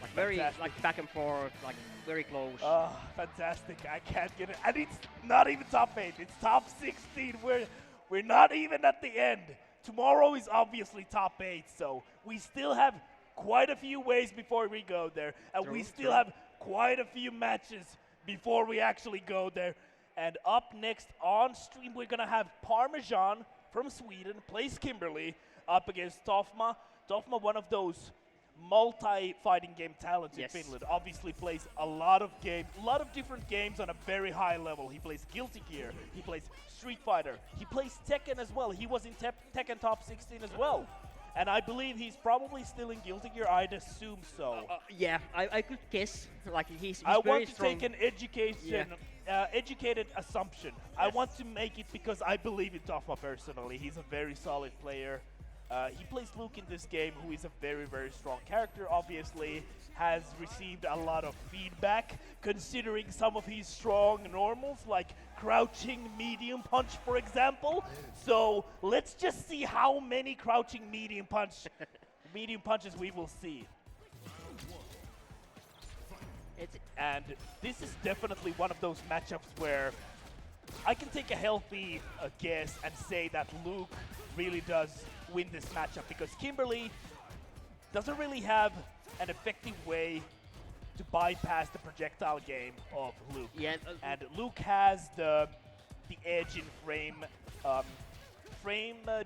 Like very Fantastic. like back and forth, like very close. Oh, fantastic. I can't get it. And it's not even top 8. It's top 16. We're not even at the end. Tomorrow is obviously top 8, so we still have quite a few ways before we go there. And we still have quite a few matches before we actually go there. And up next on stream, we're going to have ParmeSean from Sweden plays Kimberly up against Tofma. Tofma, one of those multi-fighting game talents Yes. in Finland, obviously plays a lot of different games on a very high level. He plays Guilty Gear, he plays Street Fighter, he plays Tekken as well. He was in Tekken Top 16 as well. And I believe he's probably still in Guilty Gear, I'd assume so. Yeah, I could guess. Like he's I very want to strong. take an educated assumption. I want to make it because I believe in Tofma personally. He's a very solid player. He plays Luke in this game, who is a very, very strong character, obviously. Has received a lot of feedback, considering some of his strong normals, like crouching medium punch, for example. So let's just see how many crouching medium punches we will see. And this is definitely one of those matchups where I can take a healthy guess and say that Luke really does win this matchup, because Kimberly doesn't really have an effective way to bypass the projectile game of Luke. Yeah, And Luke has the edge in frame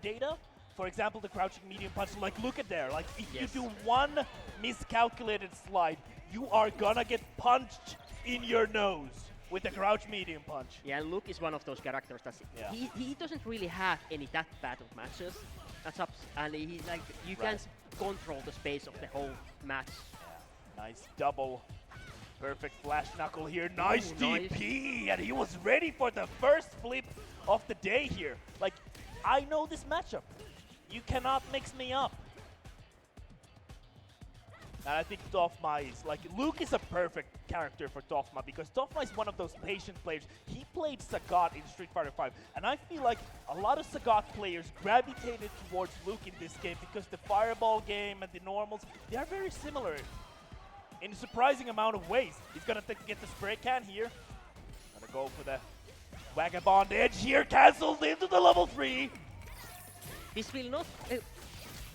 data. For example, the crouching medium punch. Like, look at there. Like, if Yes. you do one miscalculated slide, you are gonna get punched in your nose with the crouch medium punch. yeah, Luke is one of those characters that Yeah. he doesn't really have any that bad of matches. That's up, and he's like you Right. can control the space of the whole match. Nice double. Perfect flash knuckle here. Nice Ooh, DP. And he was ready for the first flip of the day here. Like, I know this matchup. You cannot mix me up. And I think Tofma is, like, Luke is a perfect character for Tofma, because Tofma is one of those patient players. He played Sagat in Street Fighter V, and I feel like a lot of Sagat players gravitated towards Luke in this game because the fireball game and the normals, they are very similar in a surprising amount of ways. He's gonna get the spray can here. Gonna go for the Vagabond Edge here, cancelled into the level 3. This will not.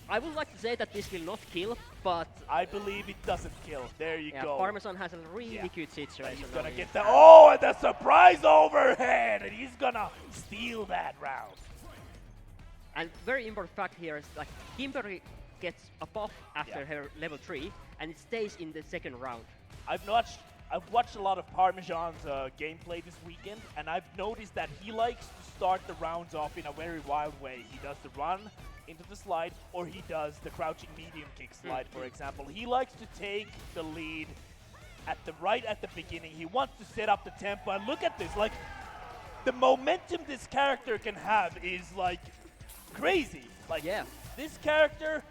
I would like to say that this will not kill, but I believe it doesn't kill. There you yeah, go. ParmeSean has a really Yeah. good situation. He's now gonna here. get the and the surprise overhead, and he's gonna steal that round. And very important fact here is like Kimberly gets a buff after Yeah. her level 3, and it stays in the second round. I've watched a lot of ParmeSean's gameplay this weekend, and I've noticed that he likes to start the rounds off in a very wild way. He does the run into the slide, or he does the crouching medium kick slide, for example. He likes to take the lead right at the beginning. He wants to set up the tempo, and look at this, like, the momentum this character can have is, like, crazy. Like, Yeah. this character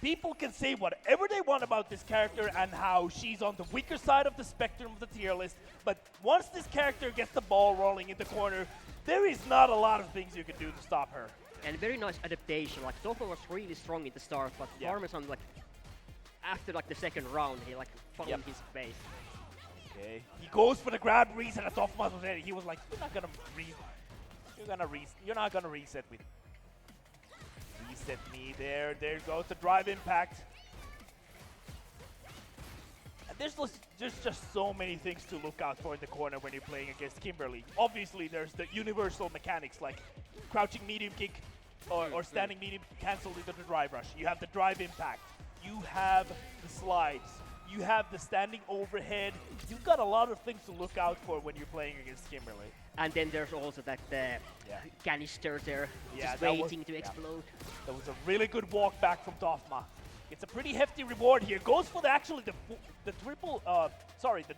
People can say whatever they want about this character and how she's on the weaker side of the spectrum of the tier list, but once this character gets the ball rolling in the corner, there is not a lot of things you can do to stop her. And very nice adaptation. Like Toho was really strong in the start, but ParmeSean, like after like the second round, he like found his base. Okay. He goes for the grab reset at Toffma was ready. He was like, you're not gonna reset with reset me there. There goes the drive impact. And there's just so many things to look out for in the corner when you're playing against Kimberly. Obviously, there's the universal mechanics like crouching medium kick or standing medium cancelled into the drive rush. You have the drive impact. You have the slides. You have the standing overhead. You've got a lot of things to look out for when you're playing against Kimberly. And then there's also that canister there, just waiting to explode. That was a really good walk back from Toffma. It's a pretty hefty reward here. Goes for the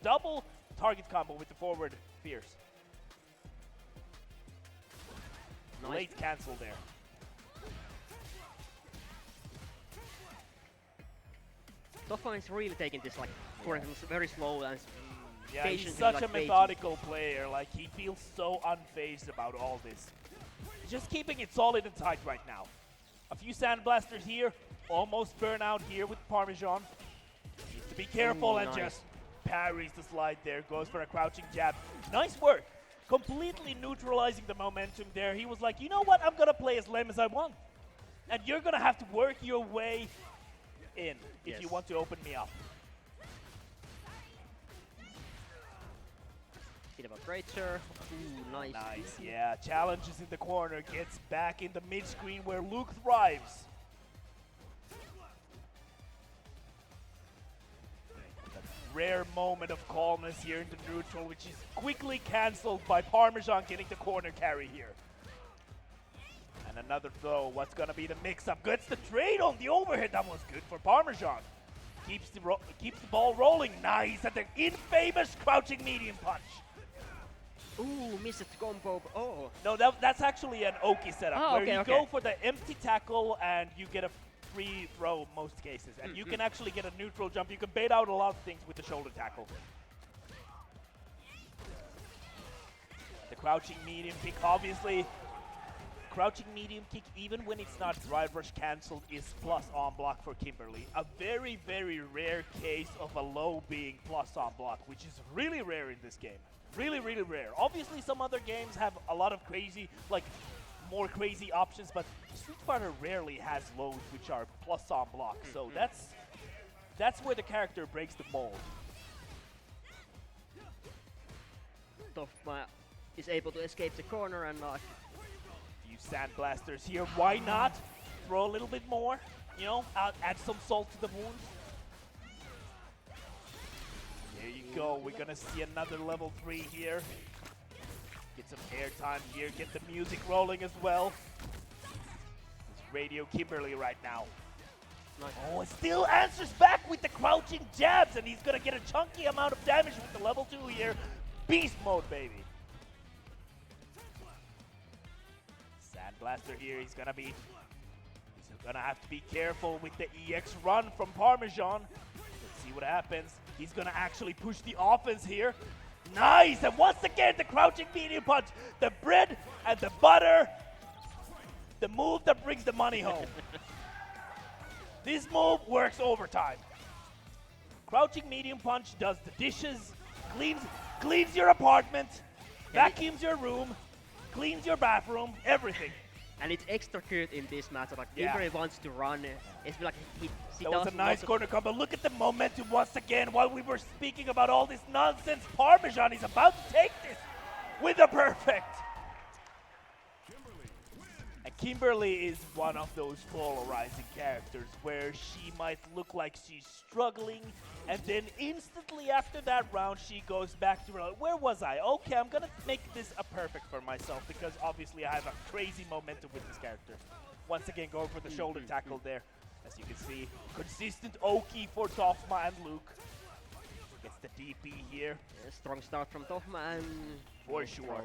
double target combo with the forward fierce. Nice. Late cancel there. Toffma is really taking this like very slow and yeah, he's such a methodical player. Like he feels so unfazed about all this. He's just keeping it solid and tight right now. A few sandblasters here, almost burnout here with ParmeSean. Needs to be careful and just parries the slide there. Goes for a crouching jab. Nice work. Completely neutralizing the momentum there. He was like, you know what? I'm gonna play as lame as I want, and you're gonna have to work your way in if you want to open me up. Bit of a breacher. Ooh, nice. Nice, yeah. Challenges in the corner, gets back in the mid-screen where Luke thrives. A rare moment of calmness here in the neutral, which is quickly cancelled by ParmeSean getting the corner carry here. And another throw. What's gonna be the mix-up? Gets the trade on the overhead. That was good for ParmeSean. Keeps the ball rolling. Nice, and the infamous crouching medium punch. Ooh, missed the combo. Oh. No, that's actually an Oki setup where you go for the empty tackle and you get a free throw most cases. And you can actually get a neutral jump. You can bait out a lot of things with the shoulder tackle. The crouching medium kick, obviously. Crouching medium kick, even when it's not drive rush cancelled, is plus on block for Kimberly. A very, very rare case of a low being plus on block, which is really rare in this game. Really, really rare. Obviously, some other games have a lot of crazy, like, more crazy options, but Street Fighter rarely has lows which are plus on block. So that's where the character breaks the mold. Toffma is able to escape the corner and Few sandblasters here. Why not throw a little bit more? You know, add some salt to the wound. There you go. We're gonna see another level 3 here. Get some airtime here. Get the music rolling as well. It's Radio Kimberly right now. Nice. Oh, it still answers back with the crouching jabs, and he's gonna get a chunky amount of damage with the level 2 here. Beast mode, baby. Sandblaster here. He's gonna have to be careful with the EX run from ParmeSean. Let's see what happens. He's gonna actually push the offense here. Nice, and once again the crouching medium punch. The bread and the butter. The move that brings the money home. This move works overtime. Crouching medium punch does the dishes, cleans your apartment, vacuums your room, cleans your bathroom, everything. And it's extra good in this match. Like Kimberly wants to run. It's like that was a nice corner combo. Look at the momentum once again. While we were speaking about all this nonsense, ParmeSean is about to take this with a perfect. And Kimberly is one of those polarizing characters where she might look like she's struggling, and then instantly after that round she goes back to her, where was I? Okay, I'm gonna make this a perfect for myself because obviously I have a crazy momentum with this character. Once again going for the shoulder tackle there. As you can see, consistent Oki for Toffma and Luke. Gets the DP here. Yeah, strong start from Toffma and for sure.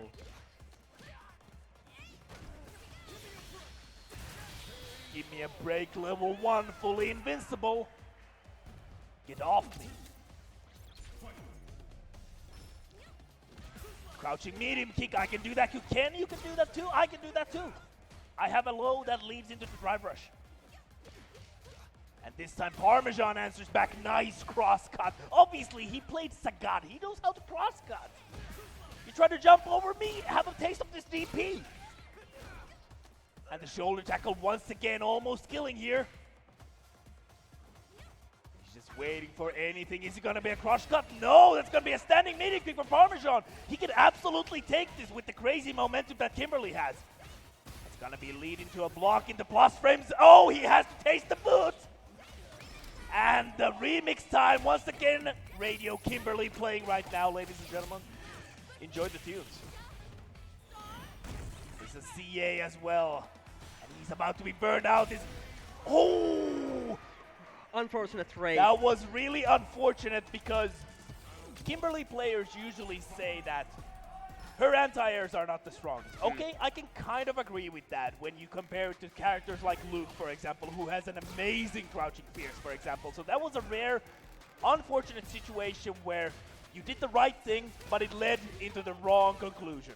Give me a break, level 1, fully invincible. Get off me. Crouching medium kick, I can do that. You can do that too. I can do that too. I have a low that leads into the drive rush. And this time ParmeSean answers back, nice cross cut. Obviously he played Sagat, he knows how to cross cut. You try to jump over me, have a taste of this DP. And the shoulder tackle once again, almost killing here. He's just waiting for anything. Is it gonna be a cross cut? No, that's gonna be a standing medium kick for ParmeSean. He can absolutely take this with the crazy momentum that Kimberly has. It's gonna be leading to a block into plus frames. Oh, he has to taste the boot. And the remix time, once again, Radio Kimberly playing right now, ladies and gentlemen. Enjoy the tunes. There's a CA as well. And he's about to be burned out. Oh! Unfortunate trade. That was really unfortunate because Kimberly players usually say that her anti-airs are not the strongest. Okay, I can kind of agree with that when you compare it to characters like Luke, for example, who has an amazing crouching fierce, for example. So that was a rare, unfortunate situation where you did the right thing, but it led into the wrong conclusion.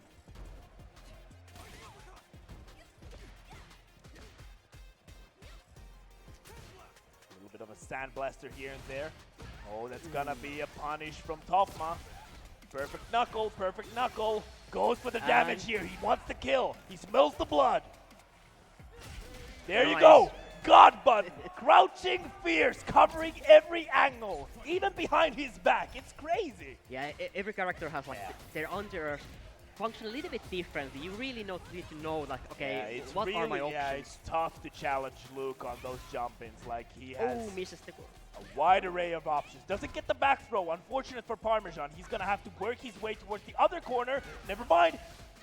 A little bit of a sandblaster here and there. Oh, that's gonna be a punish from Tofma. Perfect knuckle, goes for the damage here. He wants the kill. He smells the blood. There you go. God button, crouching fierce, covering every angle, even behind his back. It's crazy. Yeah, every character has like their under function a little bit differently. You really need to know like, okay, what are my options? Yeah, it's tough to challenge Luke on those jump-ins. Like he has misses the a wide array of options. Doesn't get the back throw. Unfortunate for ParmeSean. He's gonna have to work his way towards the other corner. Never mind.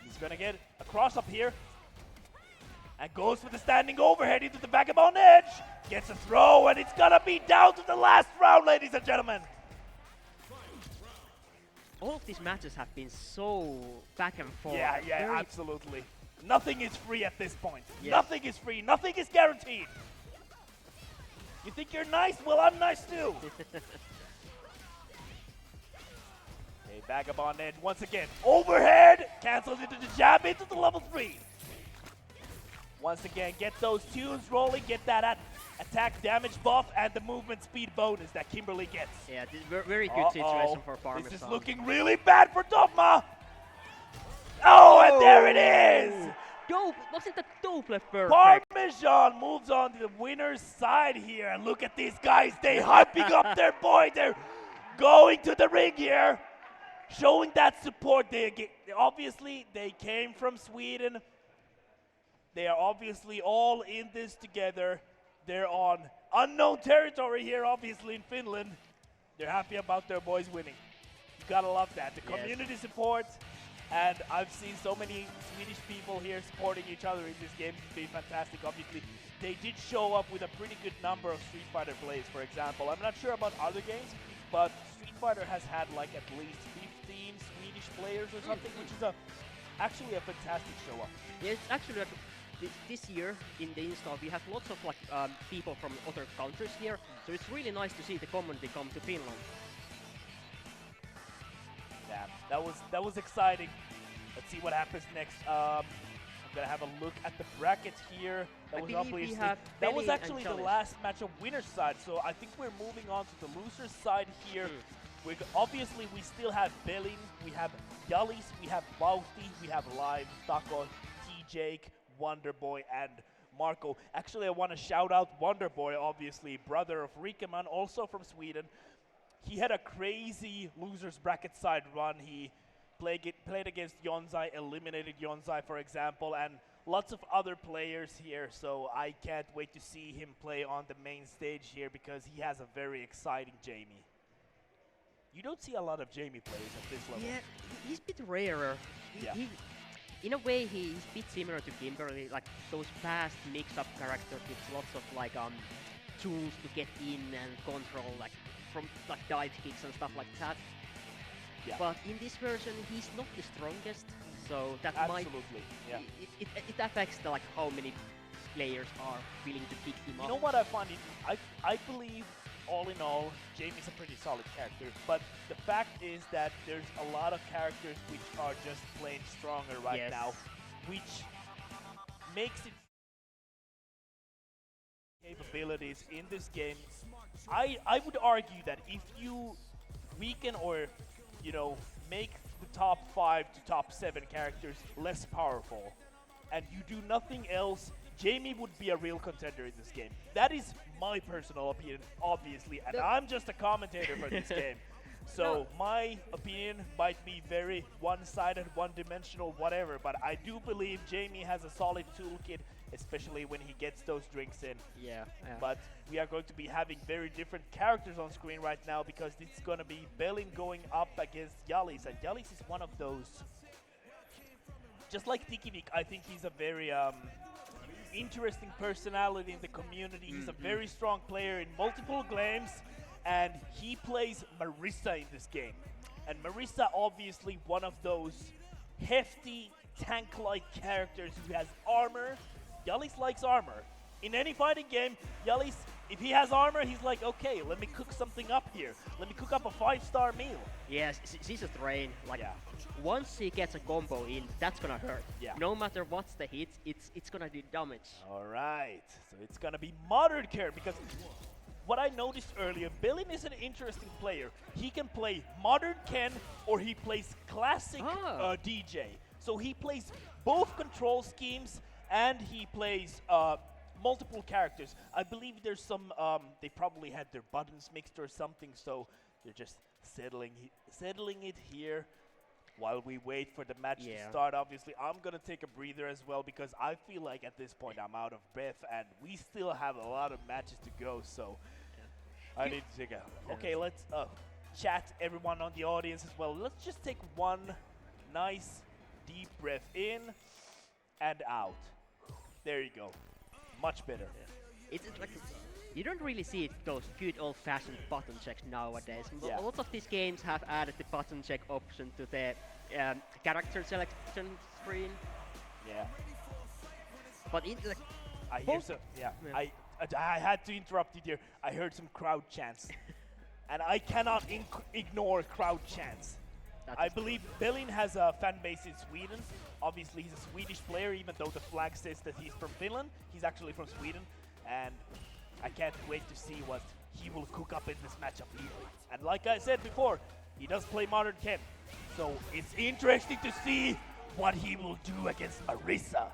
He's gonna get a cross up here. And goes for the standing overhead into the vagabond edge. Gets a throw, and it's gonna be down to the last round, ladies and gentlemen. All of these matches have been so back and forth. Yeah, absolutely. Nothing is free at this point. Yes. Nothing is free. Nothing is guaranteed. You think you're nice? Well, I'm nice too. Okay, vagabond edge once again. Overhead cancels into the jab into the level 3. Once again, get those tunes rolling, get that attack damage buff and the movement speed bonus that Kimberly gets. Yeah, very good situation for ParmeSean. This is looking really bad for Tofma. Oh, and there it is! Dope, wasn't that dope left perfect? ParmeSean moves on to the winner's side here, and look at these guys, they hyping up their boy, they're going to the ring here, showing that support. Obviously, they came from Sweden. They are obviously all in this together. They're on unknown territory here, obviously in Finland. They're happy about their boys winning. You gotta love that. The community support, and I've seen so many Swedish people here supporting each other in this game. It's been fantastic. Obviously, they did show up with a pretty good number of Street Fighter plays, for example. I'm not sure about other games, but Street Fighter has had like at least 15 Swedish players or something, which is actually a fantastic show up. Yeah, it's actually like this year in the install we have lots of like people from other countries here, so it's really nice to see the community come to Finland. Yeah, that was exciting. Let's see what happens next. I'm gonna have a look at the bracket here. That was obviously that was actually the last match of winner's side, so I think we're moving on to the loser's side here. Obviously, we still have Belin, we have Jalis, we have wauhti, we have Live, Tako, Tjake, WonderBoy, and Markouu. Actually, I want to shout out WonderBoy, obviously, brother of Rikemansbarnet, also from Sweden. He had a crazy loser's bracket side run. He played against Yonsei, eliminated Yonsei, for example, and lots of other players here, so I can't wait to see him play on the main stage here because he has a very exciting Jamie. You don't see a lot of Jamie players at this level. Yeah, he's a bit rarer. In a way, he's a bit similar to Kimberly, like those fast mix-up characters with lots of like tools to get in and control, like from like dive kicks and stuff like that. Yeah. But in this version, he's not the strongest, so that absolutely, it affects the, like how many players are willing to pick him up. You know what I find? I believe, all in all, Jamie's a pretty solid character. But the fact is that there's a lot of characters which are just plain stronger right now, which makes it capabilities in this game. I would argue that if you weaken or, you know, make the top 5 to top 7 characters less powerful, and you do nothing else, Jamie would be a real contender in this game. That is my personal opinion, obviously, and I'm just a commentator for this game. So my opinion might be very one-sided, one-dimensional, whatever, but I do believe Jamie has a solid toolkit, especially when he gets those drinks in. Yeah. But we are going to be having very different characters on screen right now because it's going to be Belin going up against Jalis, and Jalis is one of those. Just like Tikivik, I think he's a very interesting personality in the community. He's a very strong player in multiple games, and he plays Marisa in this game. And Marisa, obviously one of those hefty, tank-like characters who has armor. Jalis likes armor. In any fighting game, Jalis, if he has armor, he's like, okay, let me cook something up here. Let me cook up a 5-star meal. Yes, she's a train. Like, once he gets a combo in, that's gonna hurt. Yeah. No matter what's the hit, it's gonna do damage. All right, so it's gonna be modern care because what I noticed earlier, Belin is an interesting player. He can play modern Ken or he plays classic DJ. So he plays both control schemes and he plays multiple characters. I believe there's some, they probably had their buttons mixed or something, so they're just settling it here while we wait for the match to start. Obviously, I'm going to take a breather as well because I feel like at this point I'm out of breath and we still have a lot of matches to go, so I need to take a... Okay, let's chat everyone on the audience as well. Let's just take one nice deep breath in and out. There you go. Much better. It's like you don't really see those good old-fashioned button checks nowadays. A lot of these games have added the button check option to the character selection screen. Yeah. But in like I hear some. Yeah. I had to interrupt you there. I heard some crowd chants, and I cannot ignore crowd chants. I believe Belin has a fan base in Sweden. Obviously, he's a Swedish player, even though the flag says that he's from Finland. He's actually from Sweden, and I can't wait to see what he will cook up in this matchup. And like I said before, he does play Modern Ken, so it's interesting to see what he will do against Marisa.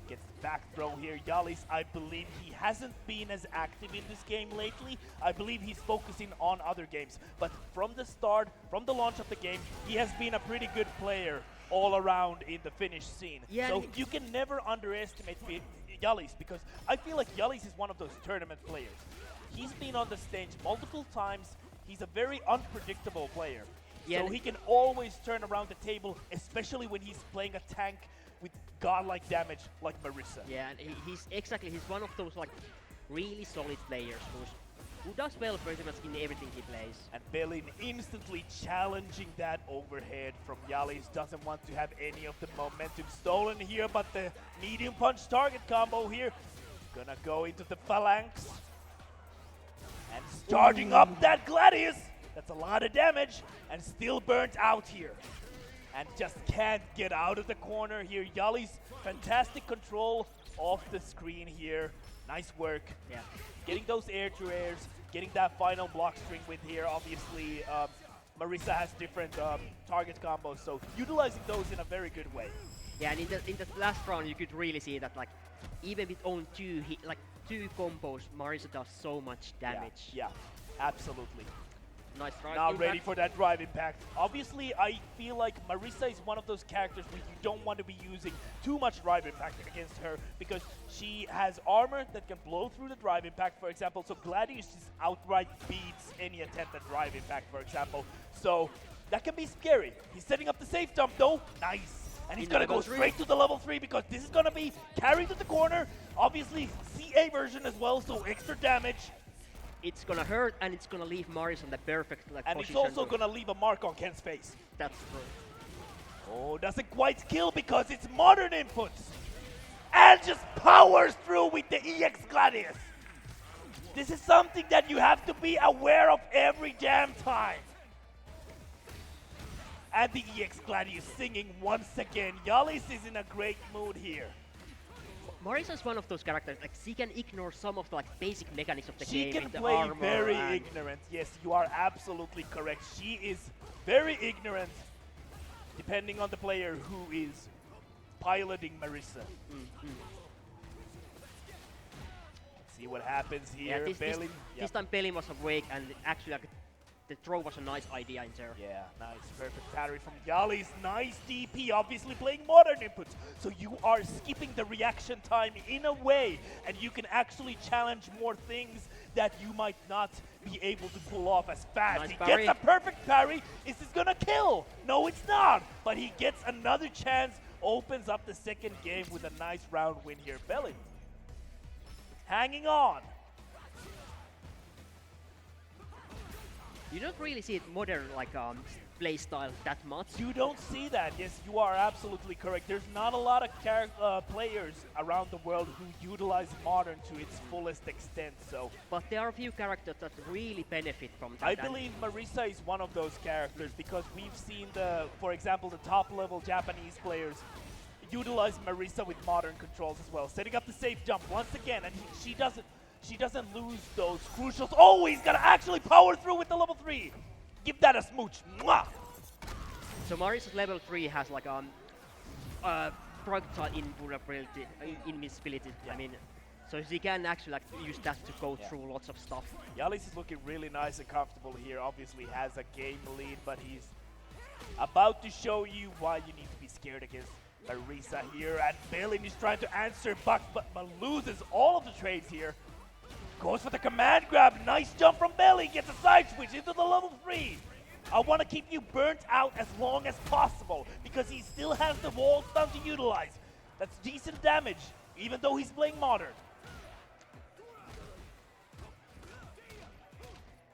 Gets the back throw here. Jalis, I believe he hasn't been as active in this game lately. I believe he's focusing on other games. But from the start, from the launch of the game, he has been a pretty good player all around in the Finnish scene. Yeah, so you can never underestimate Jalis because I feel like Jalis is one of those tournament players. He's been on the stage multiple times. He's a very unpredictable player. Yeah, so he can always turn around the table, especially when he's playing a tank with godlike damage like Marisa. Yeah, and he's one of those like really solid players who does well pretty much in everything he plays. And Belin instantly challenging that overhead from Jalis. Doesn't want to have any of the momentum stolen here, but the medium punch target combo here gonna go into the phalanx. And starting up that Gladius. That's a lot of damage and still burnt out here. And just can't get out of the corner here. Jalis, fantastic control off the screen here. Nice work. Yeah. Getting those air-to-airs, getting that final block string with here. Obviously, Marisa has different target combos, so utilizing those in a very good way. Yeah, and in the last round, you could really see that, like, even with only two combos, Marisa does so much damage. Yeah, absolutely. Nice drive Now impact. ready for that drive impact. Obviously, I feel like Marisa is one of those characters where you don't want to be using too much drive impact against her because she has armor that can blow through the drive impact, for example. So Gladius just outright beats any attempt at drive impact, for example. So that can be scary. He's setting up the safe jump though. Nice. And he's going to go straight to the level 3 because this is going to be carried to the corner. Obviously, CA version as well, so extra damage. It's gonna hurt, and it's gonna leave Marisa in the perfect position. And it's also gonna leave a mark on Ken's face. That's true. Oh, doesn't quite kill because it's modern inputs. And just powers through with the EX Gladius. This is something that you have to be aware of every damn time. And the EX Gladius singing once again. Jalis is in a great mood here. Marisa is one of those characters, like she can ignore some of the basic mechanics of the She game. can with the play armor very and ignorant. Yes, you are absolutely correct. She is very ignorant, depending on the player who is piloting Marisa. Let's see what happens here. Yeah, this time Belin was awake, and actually the throw was a nice idea in there. Yeah, nice, perfect parry from Jalis. Nice DP, obviously playing modern inputs. So you are skipping the reaction time in a way, and you can actually challenge more things that you might not be able to pull off as fast. Nice He parry. gets a perfect parry. Is this gonna kill? No, it's not. But he gets another chance, opens up the second game with a nice round win here. Belin hanging on. You don't really see it modern play style that much. You don't see that. Yes, you are absolutely correct. There's not a lot of players around the world who utilize modern to its fullest extent. So, But there are a few characters that really benefit from that. I believe Marisa is one of those characters because we've seen for example, the top-level Japanese players utilize Marisa with modern controls as well, setting up the safe jump once again, and she doesn't lose those crucials. Oh, he's gonna actually power through with the level 3. Give that a smooch. Mwah! So Marisa's level 3 has projectile invulnerability, invincibility. Yeah. I mean, so she can actually use that to go through lots of stuff. Jalis is looking really nice and comfortable here. Obviously has a game lead, but he's about to show you why you need to be scared against Marisa here. And Belin is trying to answer back, but loses all of the trades here. Goes for the command grab. Nice jump from Belin. Gets a side switch into the level 3. I want to keep you burnt out as long as possible because he still has the wall stun to utilize. That's decent damage, even though he's playing modern.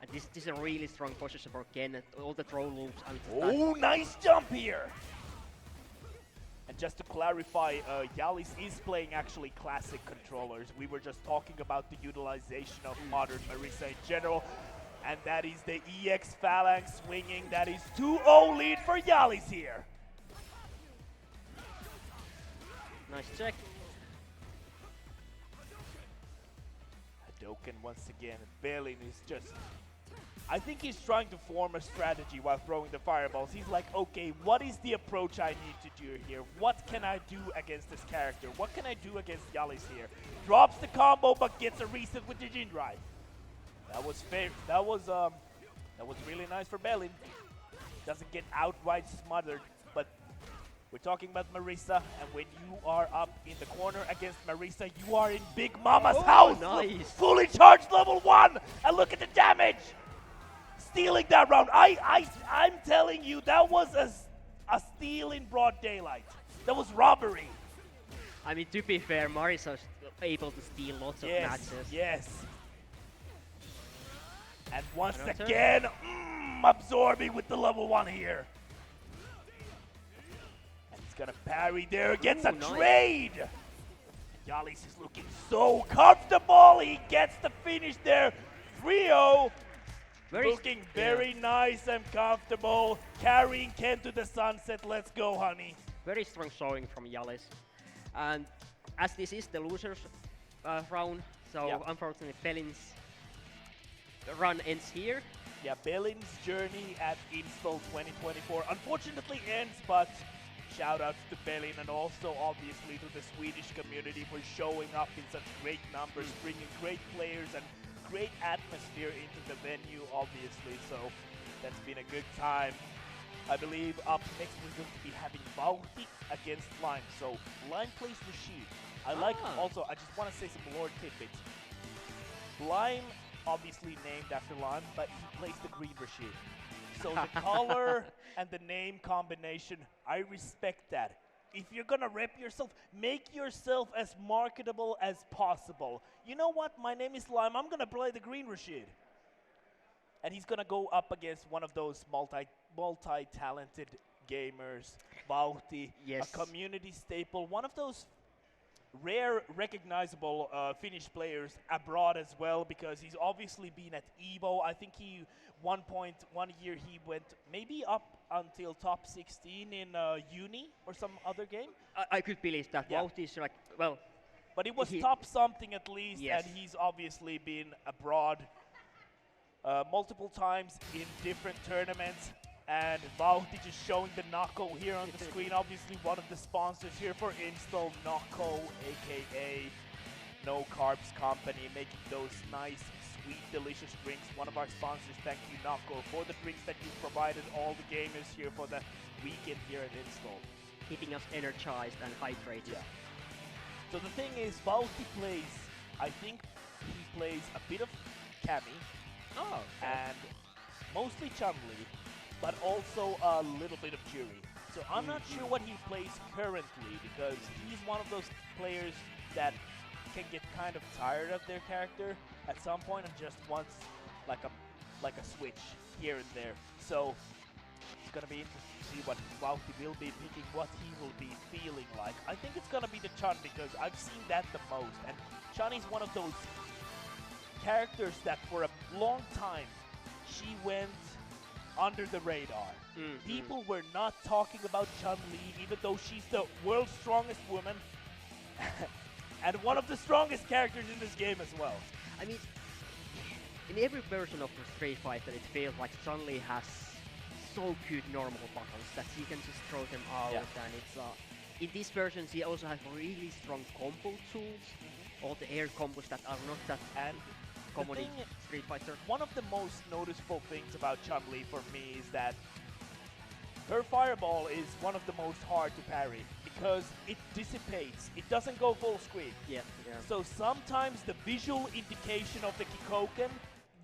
And this is a really strong position for Ken. All the throw loops and Oh, nice jump here. And just to clarify, Jalis is playing actually classic controllers. We were just talking about the utilization of modern Marisa in general. And that is the EX Phalanx swinging. That is 2-0 lead for Jalis here. nice check. Hadoken once again. Belin is just... I think he's trying to form a strategy while throwing the fireballs. He's like, okay, what is the approach I need to do here? What can I do against this character? What can I do against Jalis here? Drops the combo, but gets a reset with the Jin Drive. That was fair. That was really nice for Belin. Doesn't get outright smothered, but we're talking about Marisa, and when you are up in the corner against Marisa, you are in Big Mama's house. Nice. Fully charged level 1, and look at the damage. Stealing that round. I'm telling you, that was a steal in broad daylight. That was robbery. I mean, to be fair, Marisa's able to steal lots of matches. Yes. And once Another again, absorbing with the level 1 here. And he's gonna parry there, gets a nice. trade. Jalis is looking so comfortable. He gets the finish there. 3-0. Looking very nice and comfortable. Carrying Ken to the sunset. Let's go, honey. Very strong showing from Jalis. And as this is the losers round, so unfortunately Belin's run ends here. Yeah, Belin's journey at Install 2024 unfortunately ends, but shout outs to Belin and also obviously to the Swedish community for showing up in such great numbers, bringing great players and great atmosphere into the venue, obviously. So that's been a good time. I believe up next we're going to be having wauhti against Lime. So Lime plays Rashid. I just want to say some lore tidbits. Lime, obviously named after Lime, but he plays the green Rashid. So the color and the name combination, I respect that. If you're gonna rep yourself, make yourself as marketable as possible. You know what? My name is Lime. I'm gonna play the green Rashid. And he's gonna go up against one of those multi-talented gamers, wauhti, Yes. a community staple, one of those rare recognizable Finnish players abroad as well, because he's obviously been at Evo. I think he one year he went maybe up until top 16 in uni or some other game. I could believe that. Yeah. Wauhti is like, well, But it was He- top something at least, Yes. and he's obviously been abroad multiple times in different tournaments. And wauhti just showing the Nako here on the screen. Obviously one of the sponsors here for Install, Nako, aka No Carbs Company, making those nice, sweet, delicious drinks. One of our sponsors, thank you Nako, for the drinks that you've provided all the gamers here for the weekend here at Install. keeping us energized and hydrated. Yeah. So the thing is, wauhti plays, I think he plays a bit of Cammy Oh, and mostly Chun-Li, but also a little bit of Jury. So I'm not sure what he plays currently, because he's one of those players that can get kind of tired of their character at some point and just wants like a switch here and there. So it's gonna be interesting to see what wauhti will be picking, what he will be feeling like. I think it's gonna be the Chun, because I've seen that the most, and Chun is one of those characters that for a long time she went under the radar. People were not talking about Chun-Li, even though she's the world's strongest woman and one of the strongest characters in this game as well. I mean, in every version of the Street Fighter, it feels like Chun-Li has so good normal buttons that she can just throw them out, Yeah. and it's in this version she also has really strong combo tools, all the air combos that are not that And common in thing- Street Fighter. one of the most noticeable things about Chun-Li for me is that her fireball is one of the most hard to parry, because it dissipates. It doesn't go full screen. Yeah. So sometimes the visual indication of the Kikoken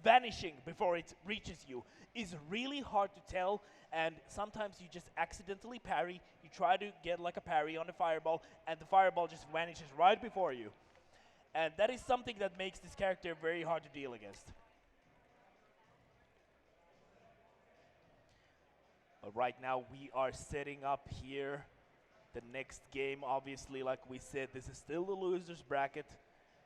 vanishing before it reaches you is really hard to tell, and sometimes you just accidentally parry. You try to get like a parry on the fireball, and the fireball just vanishes right before you. And that is something that makes this character very hard to deal against. But right now we are setting up here the next game. Obviously, like we said, this is still the losers bracket.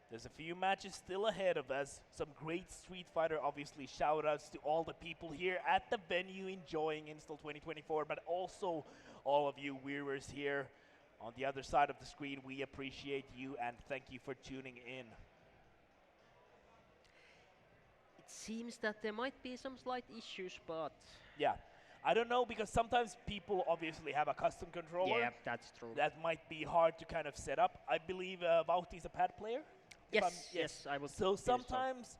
There's a few matches still ahead of us. Some great Street Fighter, obviously. Shout outs to all the people here at the venue enjoying Install 2024, but also all of you viewers here on the other side of the screen. We appreciate you and thank you for tuning in. It seems that there might be some slight issues, but Yeah, I don't know, because sometimes people obviously have a custom controller. yeah, that's true. That might be hard to kind of set up. I believe wauhti is a pad player. If I'm- Yes, I would. So believe sometimes,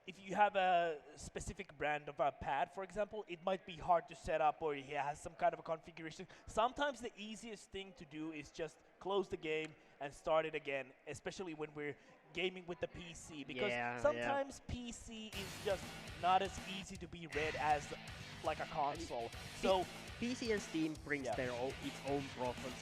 if you have a specific brand of a pad, for example, it might be hard to set up, or it has some kind of a configuration. Sometimes the easiest thing to do is just close the game and start it again, especially when we're gaming with the PC, because Yeah, yeah. sometimes PC is just not as easy to be read as like a console. So PC and Steam brings Yeah. their its own problems.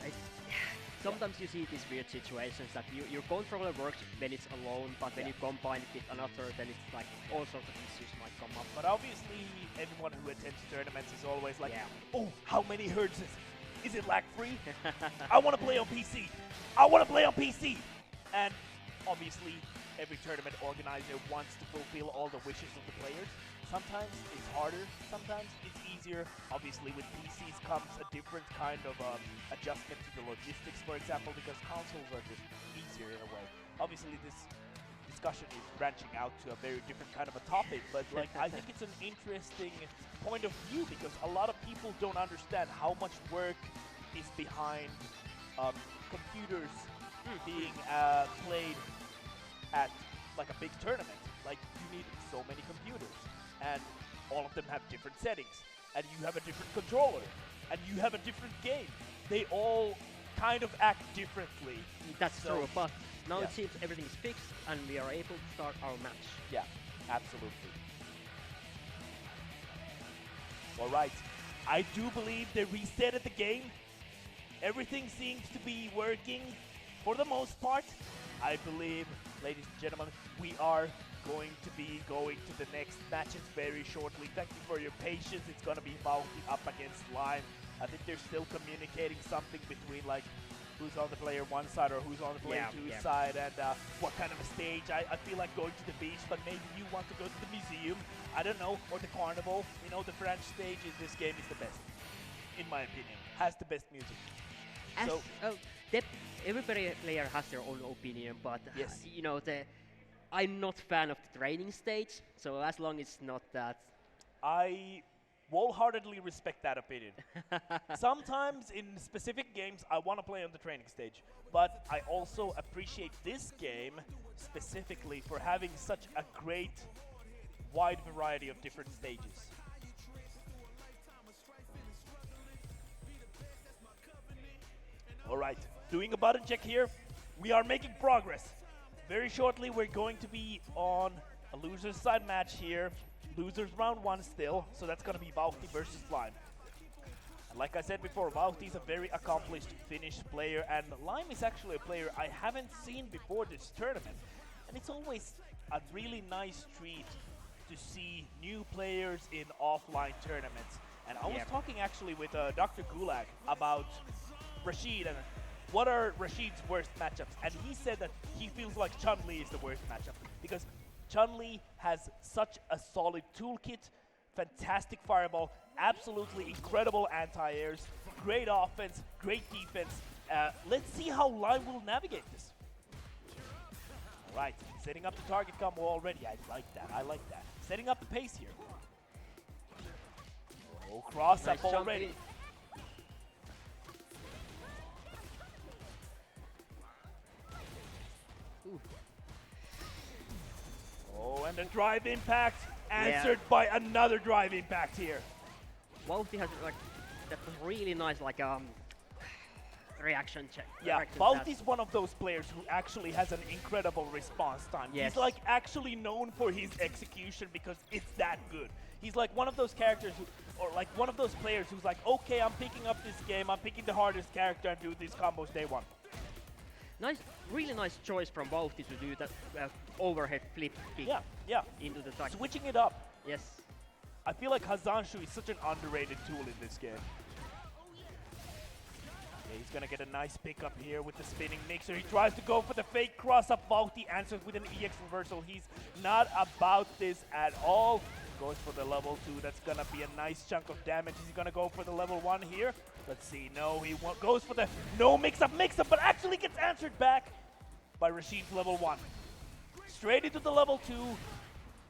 Sometimes you see these weird situations that your controller works when it's alone, but when Yeah. you combine it with another, then it's like all sorts of issues might come up. But obviously, everyone who attends tournaments is always like, Yeah. oh, how many hertz is it? Is it lag-free? I want to play on PC. I want to play on PC. And obviously, every tournament organizer wants to fulfill all the wishes of the players. Sometimes it's harder, sometimes it's easier. Obviously, with PCs comes a different kind of adjustment to the logistics, for example, because consoles are just easier in a way. Obviously, this discussion is branching out to a very different kind of a topic, but like I think it's an interesting point of view, because a lot of people don't understand how much work is behind computers being played at like a big tournament. Like, you need so many computers, and all of them have different settings, and you have a different controller, and you have a different game. They all kind of act differently. That's So- true, but now yeah. it seems everything is fixed and we are able to start our match. Yeah, absolutely. All right, I do believe they resetted the game. Everything seems to be working for the most part. I believe, ladies and gentlemen, we are going to be going to the next matches very shortly. Thank you for your patience. It's going to be wauhti up against Lime. I think they're still communicating something between like who's on the player 1 side or who's on the player 2 side, and what kind of a stage. I feel like going to the beach, but maybe you want to go to the museum, I don't know, or the carnival. You know, the French stage in this game is the best, in my opinion. Has the best music. So every player has their own opinion, but yes. you know, I'm not fan of the training stage, so as long as it's not that. I wholeheartedly respect that opinion. Sometimes in specific games I want to play on the training stage, but I also appreciate this game specifically for having such a great wide variety of different stages. Alright, doing a button check here. We are making progress. Very shortly we're going to be on a loser's side match here. Losers round 1 still, so that's going to be wauhti versus Lime. And like I said before, wauhti is a very accomplished Finnish player, and Lime is actually a player I haven't seen before this tournament. And it's always a really nice treat to see new players in offline tournaments. And I was talking actually with DrGulag about Rashid and what are Rashid's worst matchups, and he said that he feels like Chun-Li is the worst matchup because Chun-Li has such a solid toolkit, fantastic fireball, absolutely incredible anti-airs, great offense, great defense. Let's see how Lime will navigate this. All right, setting up the target combo already. I like that. Setting up the pace here. Oh, cross up already. Oh, and the drive impact answered by another drive impact here. wauhti has like that really nice like reaction check. Yeah, wauhti's one of those players who actually has an incredible response time. Yes. He's like actually known for his execution because it's that good. He's like one of those characters who, or like one of those players who's like, okay, I'm picking up this game, I'm picking the hardest character and do these combos day one. Nice, really nice choice from wauhti to do that overhead flip kick into the target. Switching it up. Yes. I feel like Hazanshu is such an underrated tool in this game. Yeah, he's gonna get a nice pickup here with the spinning mixer. He tries to go for the fake cross-up. wauhti answers with an EX reversal. He's not about this at all. Goes for the level 2. That's gonna be a nice chunk of damage. Is he gonna go for the level 1 here? Let's see. No, he goes for the no mix-up, but actually gets answered back by Rashid's level 1. Straight into the level 2.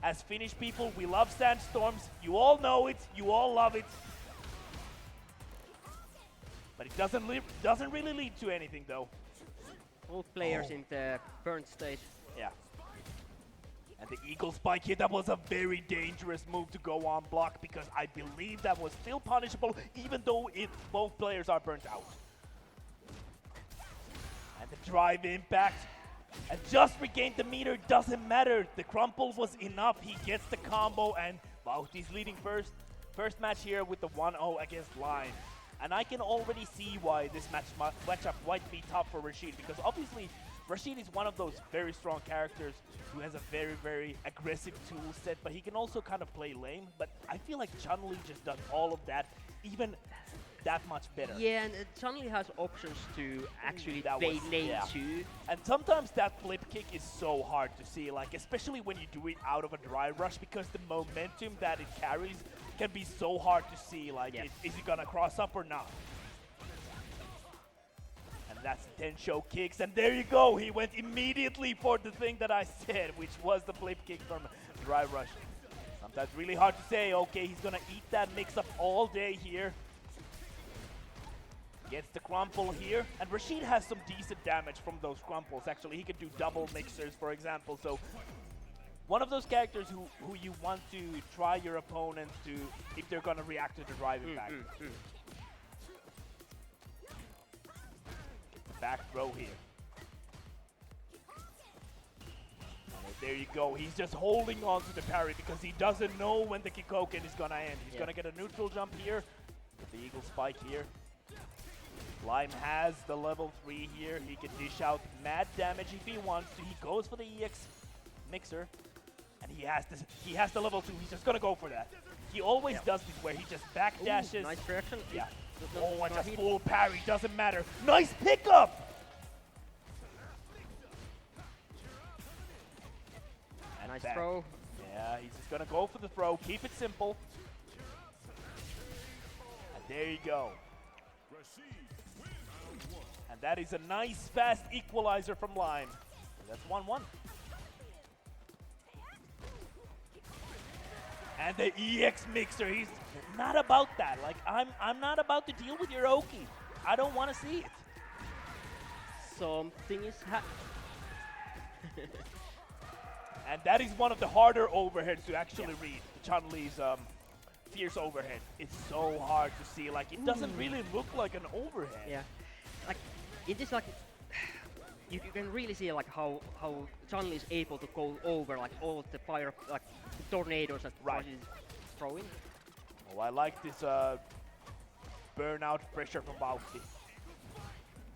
As Finnish people, we love sandstorms. You all know it. You all love it. But it doesn't really lead to anything, though. Both players in the burnt stage. Yeah. And the eagle spike here, that was a very dangerous move to go on block because I believe that was still punishable even though both players are burnt out. And the drive impact. And just regained the meter, doesn't matter. The crumple was enough. He gets the combo and wauhti's leading first match here with the 1-0 against Lime. And I can already see why this matchup might be tough for Rashid because obviously Rashid is one of those very strong characters who has a very, very aggressive tool set, but he can also kind of play lame. But I feel like Chun-Li just does all of that, even that much better. Yeah, and Chun-Li has options to actually play lane too. And sometimes that flip kick is so hard to see, like especially when you do it out of a dry rush because the momentum that it carries can be so hard to see, like is he gonna cross up or not? That's 10 show kicks, and there you go. He went immediately for the thing that I said, which was the flip kick from Dry Rush. Sometimes really hard to say, okay, he's gonna eat that mix-up all day here. Gets the crumple here, and Rashid has some decent damage from those crumples. Actually, he can do double mixers, for example, so one of those characters who you want to try your opponent to, if they're gonna react to the drive impact. Back throw here. And there you go. He's just holding on to the parry because he doesn't know when the Kikoken is gonna end. He's gonna get a neutral jump here with the eagle spike here. Lime has the level 3 here. He can dish out mad damage if he wants to. He goes for the EX mixer, and he has the level 2. He's just gonna go for that. He always does this where he just backdashes. Nice reaction. Yeah. Oh, and just full parry, doesn't matter. Nice pickup! And Nice back. throw. Yeah, he's just gonna go for the throw, keep it simple. And there you go. And that is a nice, fast equalizer from Lime. That's 1-1. And the EX mixer, he's not about that. Like, I'm not about to deal with your Oki. I don't want to see it. Something is And that is one of the harder overheads to actually read. Chun-Li's fierce overhead. It's so hard to see. Like, it doesn't really look like an overhead. Yeah. Like, it is like you can really see like how Chun-Li is able to go over like all of the fire like tornadoes that Rashid is throwing. Oh, I like this burnout pressure from wauhti.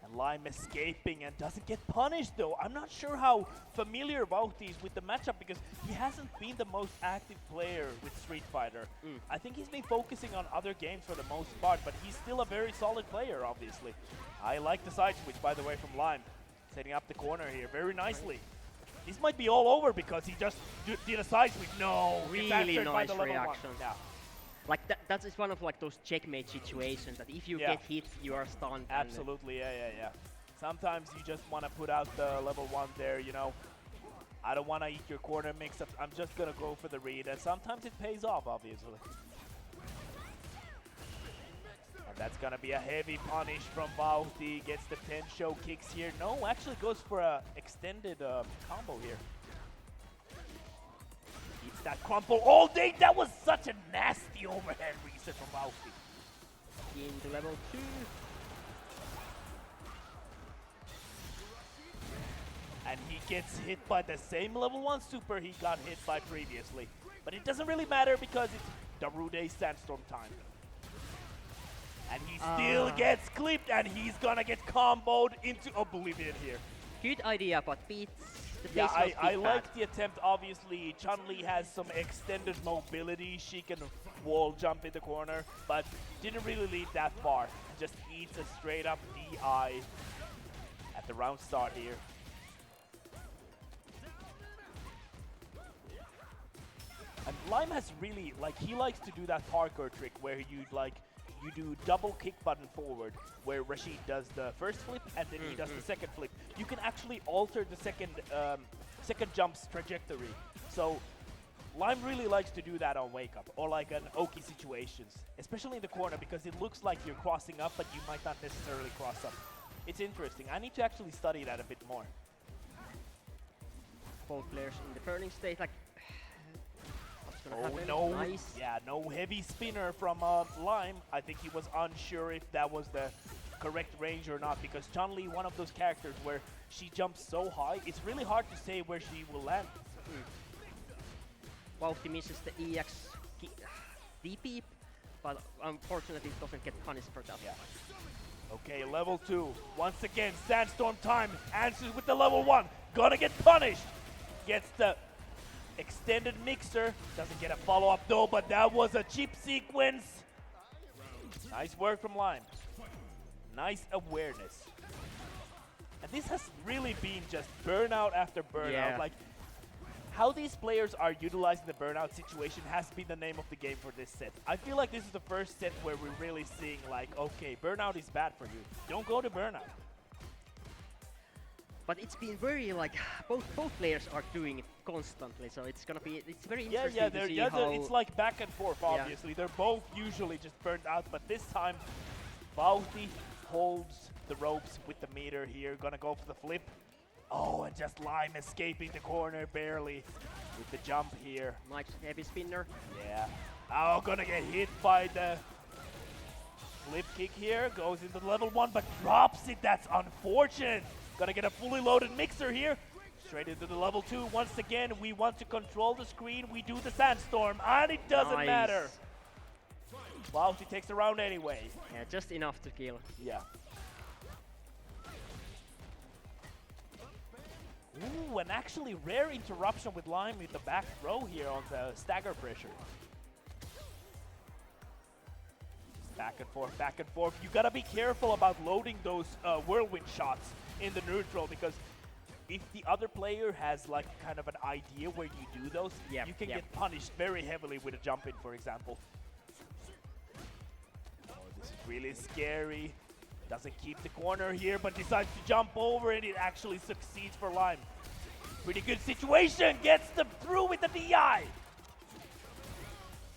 And Lime escaping and doesn't get punished though. I'm not sure how familiar wauhti is with the matchup because he hasn't been the most active player with Street Fighter. I think he's been focusing on other games for the most part, but he's still a very solid player, obviously. I like the side switch, by the way, from Lime. Setting up the corner here very nicely. This might be all over because he just did a side switch. No, really nice reaction. Yeah. Like that is one of like those checkmate situations that if you get hit, you are stunned. Absolutely, yeah. Sometimes you just want to put out the level 1 there, you know. I don't want to eat your corner mix-ups. I'm just going to go for the read, and sometimes it pays off, obviously. And that's going to be a heavy punish from wauhti. Gets the 10 show kicks here. No, actually goes for a extended combo here. Eats that crumple all day. That was such a nasty overhead reset from wauhti. Into level 2. And he gets hit by the same level 1 super he got hit by previously. But it doesn't really matter because it's Darude Sandstorm time. And he still gets clipped, and he's gonna get comboed into oblivion here. Good idea, but beats the face. Yeah, I like the attempt. Obviously, Chun-Li has some extended mobility. She can wall jump in the corner, but didn't really lead that far. Just eats a straight up DI at the round start here. And Lime has really, like, he likes to do that parkour trick where you do double kick button forward, where Rashid does the first flip and then he does the second flip. You can actually alter the second jump's trajectory. So Lime really likes to do that on wake up or like an Oki situations, especially in the corner because it looks like you're crossing up, but you might not necessarily cross up. It's interesting. I need to actually study that a bit more. Both players in the burning state, like. Oh no, nice. Yeah, no heavy spinner from Lime. I think he was unsure if that was the correct range or not because Chun-Li, one of those characters where she jumps so high, it's really hard to say where she will land. wauhti misses the EX DP, but unfortunately it doesn't get punished for that. Yeah. Okay, level 2. Once again, Sandstorm time answers with the level 1. Gonna get punished. Gets the extended mixer, doesn't get a follow-up though, but that was a cheap sequence. Nice work from Lime. Nice awareness. And this has really been just burnout after burnout. Yeah. Like, how these players are utilizing the burnout situation has been the name of the game for this set. I feel like this is the first set where we're really seeing like, okay, burnout is bad for you. Don't go to burnout. But it's been very like both players are doing it constantly, so it's very interesting to see how it's like back and forth. Obviously, they're both usually just burned out, but this time, wauhti holds the ropes with the meter here. Gonna go for the flip. Oh, and just Lime escaping the corner barely with the jump here. Nice heavy spinner. Yeah. Oh, gonna get hit by the flip kick here. Goes into level 1, but drops it. That's unfortunate. Gonna get a fully loaded mixer here. Straight into the level 2. Once again, we want to control the screen. We do the Sandstorm, and it doesn't matter. wauhti takes the round anyway. Yeah, just enough to kill. Yeah. Ooh, and actually rare interruption with Lime with the back throw here on the stagger pressure. Back and forth, back and forth. You gotta be careful about loading those whirlwind shots in the neutral, because if the other player has like kind of an idea where you do those, you can get punished very heavily with a jump in, for example. Oh, this is really scary. Doesn't keep the corner here, but decides to jump over, and it actually succeeds for Lime. Pretty good situation, gets them through with the DI.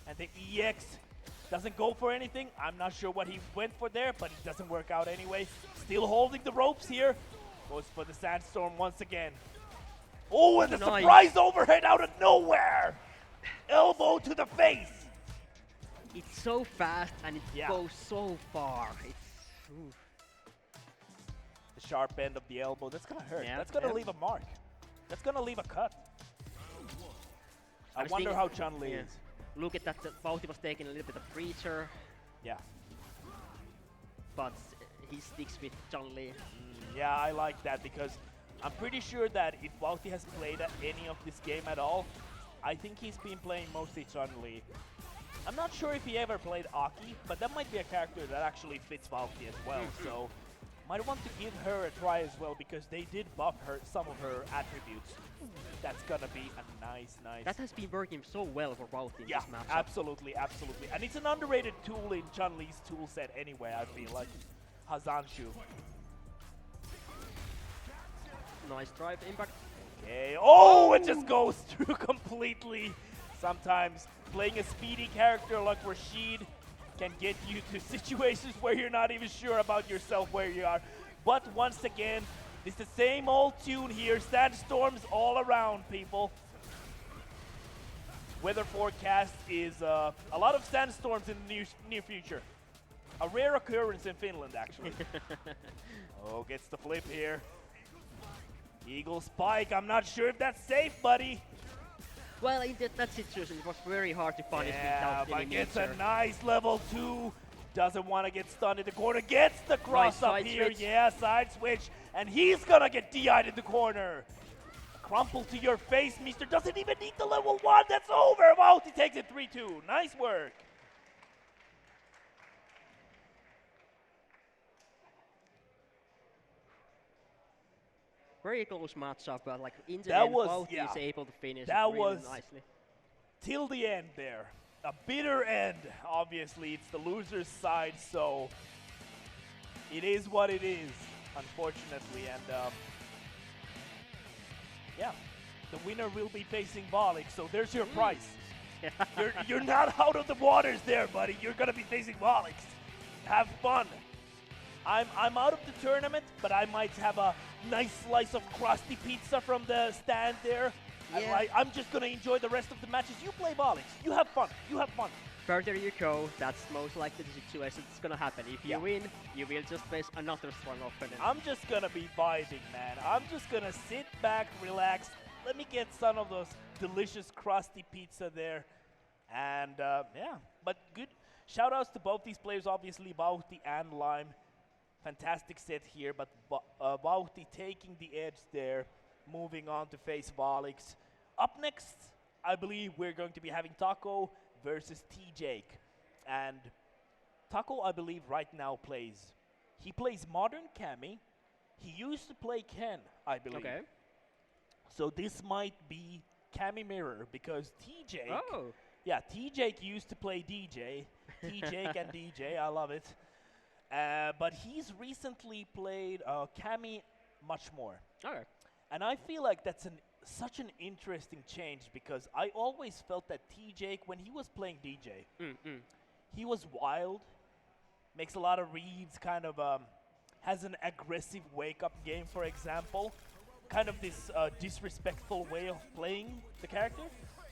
And the EX doesn't go for anything. I'm not sure what he went for there, but it doesn't work out anyway. Still holding the ropes here. Goes for the Sandstorm once again. Oh, and the surprise overhead out of nowhere! Elbow to the face! It's so fast and it goes so far. It's the sharp end of the elbow, that's gonna hurt. That's gonna leave a mark. That's gonna leave a cut. I wonder how Chun-Li is. Look at that, Wauhti was taking a little bit of breacher. Yeah. But he sticks with Chun-Li. Yeah, I like that, because I'm pretty sure that if Wauhti has played any of this game at all, I think he's been playing mostly Chun-Li. I'm not sure if he ever played Aki, but that might be a character that actually fits Wauhti as well, so might want to give her a try as well, because they did buff her some of her attributes. That's gonna be a nice. That has been working so well for Wauhti in this matchup. Absolutely. And it's an underrated tool in Chun-Li's tool set anyway, I feel like. Hazanshu. Nice drive impact. Okay. Oh, it just goes through completely. Sometimes playing a speedy character like Rashid can get you to situations where you're not even sure about yourself where you are. But once again, it's the same old tune here. Sandstorms all around, people. Weather forecast is a lot of sandstorms in the near future. A rare occurrence in Finland, actually. Oh, gets the flip here. Eagle spike. I'm not sure if that's safe, buddy. Well, in that situation, it was very hard to punish without but any gets nature. a nice level 2. Doesn't want to get stunned in the corner. Gets the cross up here. Switch. Yeah, side switch. And he's going to get DI'd in the corner. Crumple to your face, Mister. Doesn't even need the level 1. That's over. Wauhti takes it 3-2. Nice work. Very close matchup, but like in the end, Wauhti is able to finish that really was nicely. Till the end there. A bitter end, obviously. It's the loser's side, so it is what it is, unfortunately. And yeah, the winner will be facing vaalix, so there's your prize. You're not out of the waters there, buddy. You're gonna be facing vaalix. Have fun. I'm out of the tournament, but I might have a nice slice of crusty pizza from the stand there. Yeah. I'm just gonna enjoy the rest of the matches. You play vaalix. You have fun. You have fun. Further you go, that's most likely the situation that's gonna happen. If you win, you will just face another strong opponent. I'm just gonna be vibing, man. I'm just gonna sit back, relax. Let me get some of those delicious crusty pizza there. And yeah, but good. Shout outs to both these players, obviously, Wauhti and Lime. Fantastic set here, but Wauhti taking the edge there, moving on to face vaalix. Up next, I believe we're going to be having Tako versus Tjake. And Tako, I believe, right now he plays modern Cammy. He used to play Ken, I believe. Okay. So this might be Cammy mirror, because Tjake, Oh. yeah, Tjake used to play DJ. Tjake and DJ, I love it. But he's recently played Cammy much more. Okay. And I feel like that's such an interesting change, because I always felt that Tjake, when he was playing DJ, he was wild, makes a lot of reads, kind of has an aggressive wake-up game, for example. Kind of this disrespectful way of playing the character.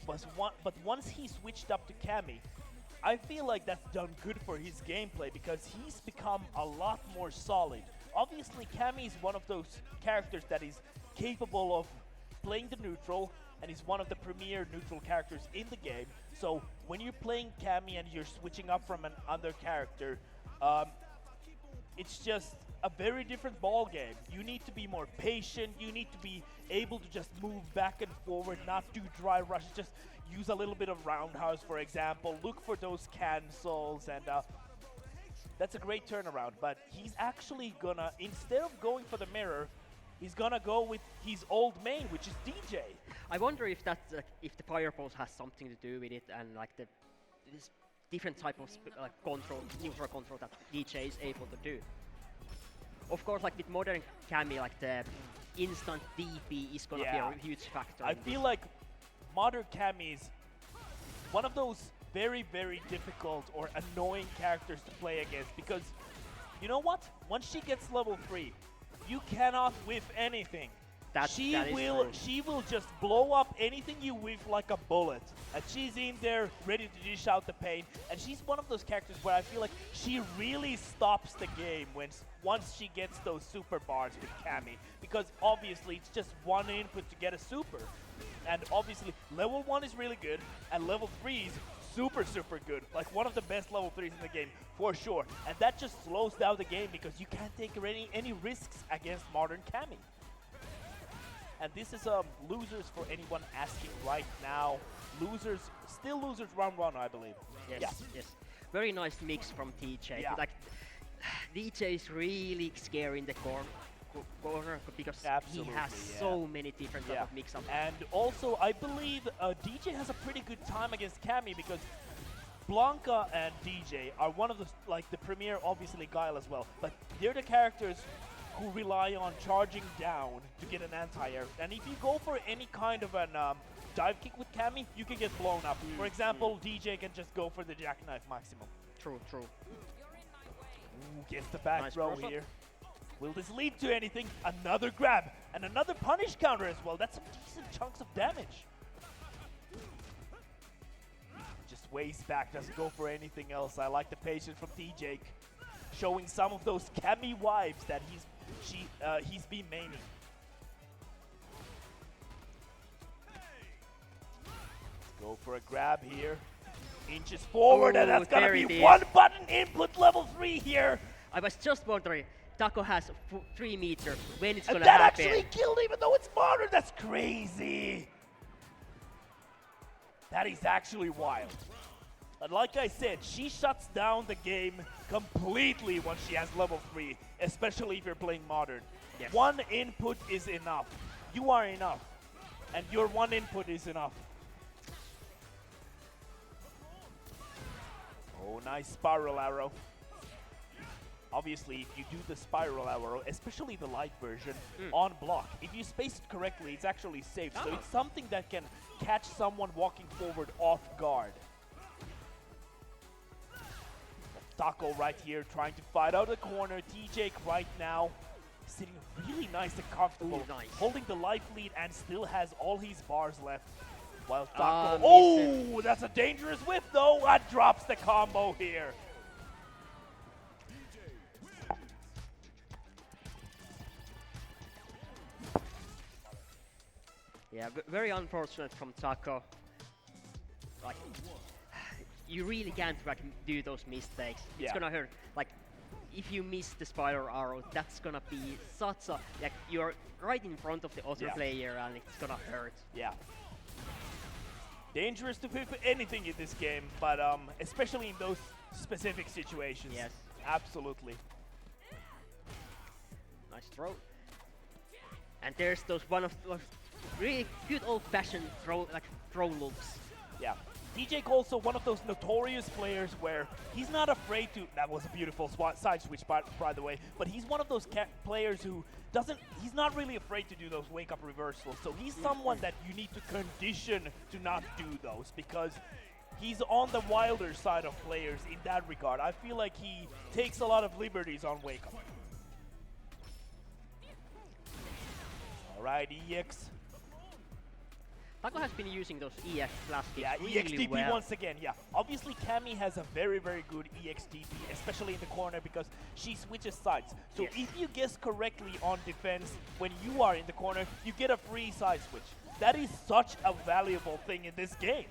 But once he switched up to Cammy, I feel like that's done good for his gameplay, because he's become a lot more solid. Obviously, Cammy is one of those characters that is capable of playing the neutral, and is one of the premier neutral characters in the game. So when you're playing Cammy and you're switching up from another character, it's just a very different ball game. You need to be more patient. You need to be able to just move back and forward, not do dry rushes, just use a little bit of roundhouse, for example. Look for those cancels, and That's a great turnaround, but he's actually gonna, instead of going for the mirror, he's gonna go with his old main, which is DJ. I wonder if that if the fire pulse has something to do with it, and like this different type of control, neutral control that DJ is able to do. Of course, like with modern Cammy, like the instant DP is gonna be a huge factor. I feel like modern Cammy is one of those very, very difficult or annoying characters to play against, because you know what? Once she gets level 3, you cannot whiff anything. She will just blow up anything you whiff like a bullet. And she's in there ready to dish out the pain. And she's one of those characters where I feel like she really stops the game once she gets those super bars with Cammy. Because obviously it's just one input to get a super. And obviously level 1 is really good, and level 3 is super, super good. Like one of the best level 3s in the game, for sure. And that just slows down the game because you can't take any risks against modern Cammy. And this is losers for anyone asking right now. Still losers round 1, I believe. Yes, yes. Very nice mix from Tjake. Yeah. Like, DJ is really scary in the corner because he has so many different type of mix-ups. And also, I believe DJ has a pretty good time against Cammy because Blanca and DJ are one of the premier, obviously Guile as well, but they're the characters who rely on charging down to get an anti-air. And if you go for any kind of an dive kick with Cammy, you can get blown up. For example, DJ can just go for the jackknife maximum. True, true. Ooh, gets the back Nice throw cross-up. here. Will this lead to anything? Another grab and another punish counter as well. That's some decent chunks of damage. Just ways back, doesn't go for anything else. I like the patience from Tjake, showing some of those Cammy vibes that he's been maining. Let's go for a grab here. Inches forward, and that's gonna be one button input level 3 here. I was just wondering, Tako has 3 meters. When it's And gonna that happen? actually killed, even though it's modern. That's crazy. That is actually wild. But like I said, she shuts down the game completely once she has level 3, especially if you're playing modern. Yes. One input is enough. You are enough. And your one input is enough. Oh, nice spiral arrow. Obviously, if you do the spiral arrow, especially the light version, on block, if you space it correctly, it's actually safe. So it's something that can catch someone walking forward off guard. Tako right here trying to fight out the corner. Tjake right now sitting really nice and comfortable, holding the life lead and still has all his bars left. While Tako, that's a dangerous whip though. That drops the combo here. Yeah, very unfortunate from Tako. Like, you really can't do those mistakes. It's gonna hurt. Like, if you miss the spiral arrow, that's gonna be such a you're right in front of the other player, and it's gonna hurt. Yeah. Dangerous to pick anything in this game, but especially in those specific situations. Yes. Absolutely. Nice throw. And there's one of those really good old-fashioned throw loops. Yeah. Tjake also one of those notorious players where he's not afraid to. That was a beautiful side switch, by the way. But he's one of those players who he's not really afraid to do those wake-up reversals. So he's someone that you need to condition to not do those, because he's on the wilder side of players in that regard. I feel like he takes a lot of liberties on wake-up. All right, EX. Tako has been using those EX flash kicks really EXTP well. once again, Obviously, Cammy has a very, very good EXTP, especially in the corner because she switches sides. So if you guess correctly on defense when you are in the corner, you get a free side switch. That is such a valuable thing in this game.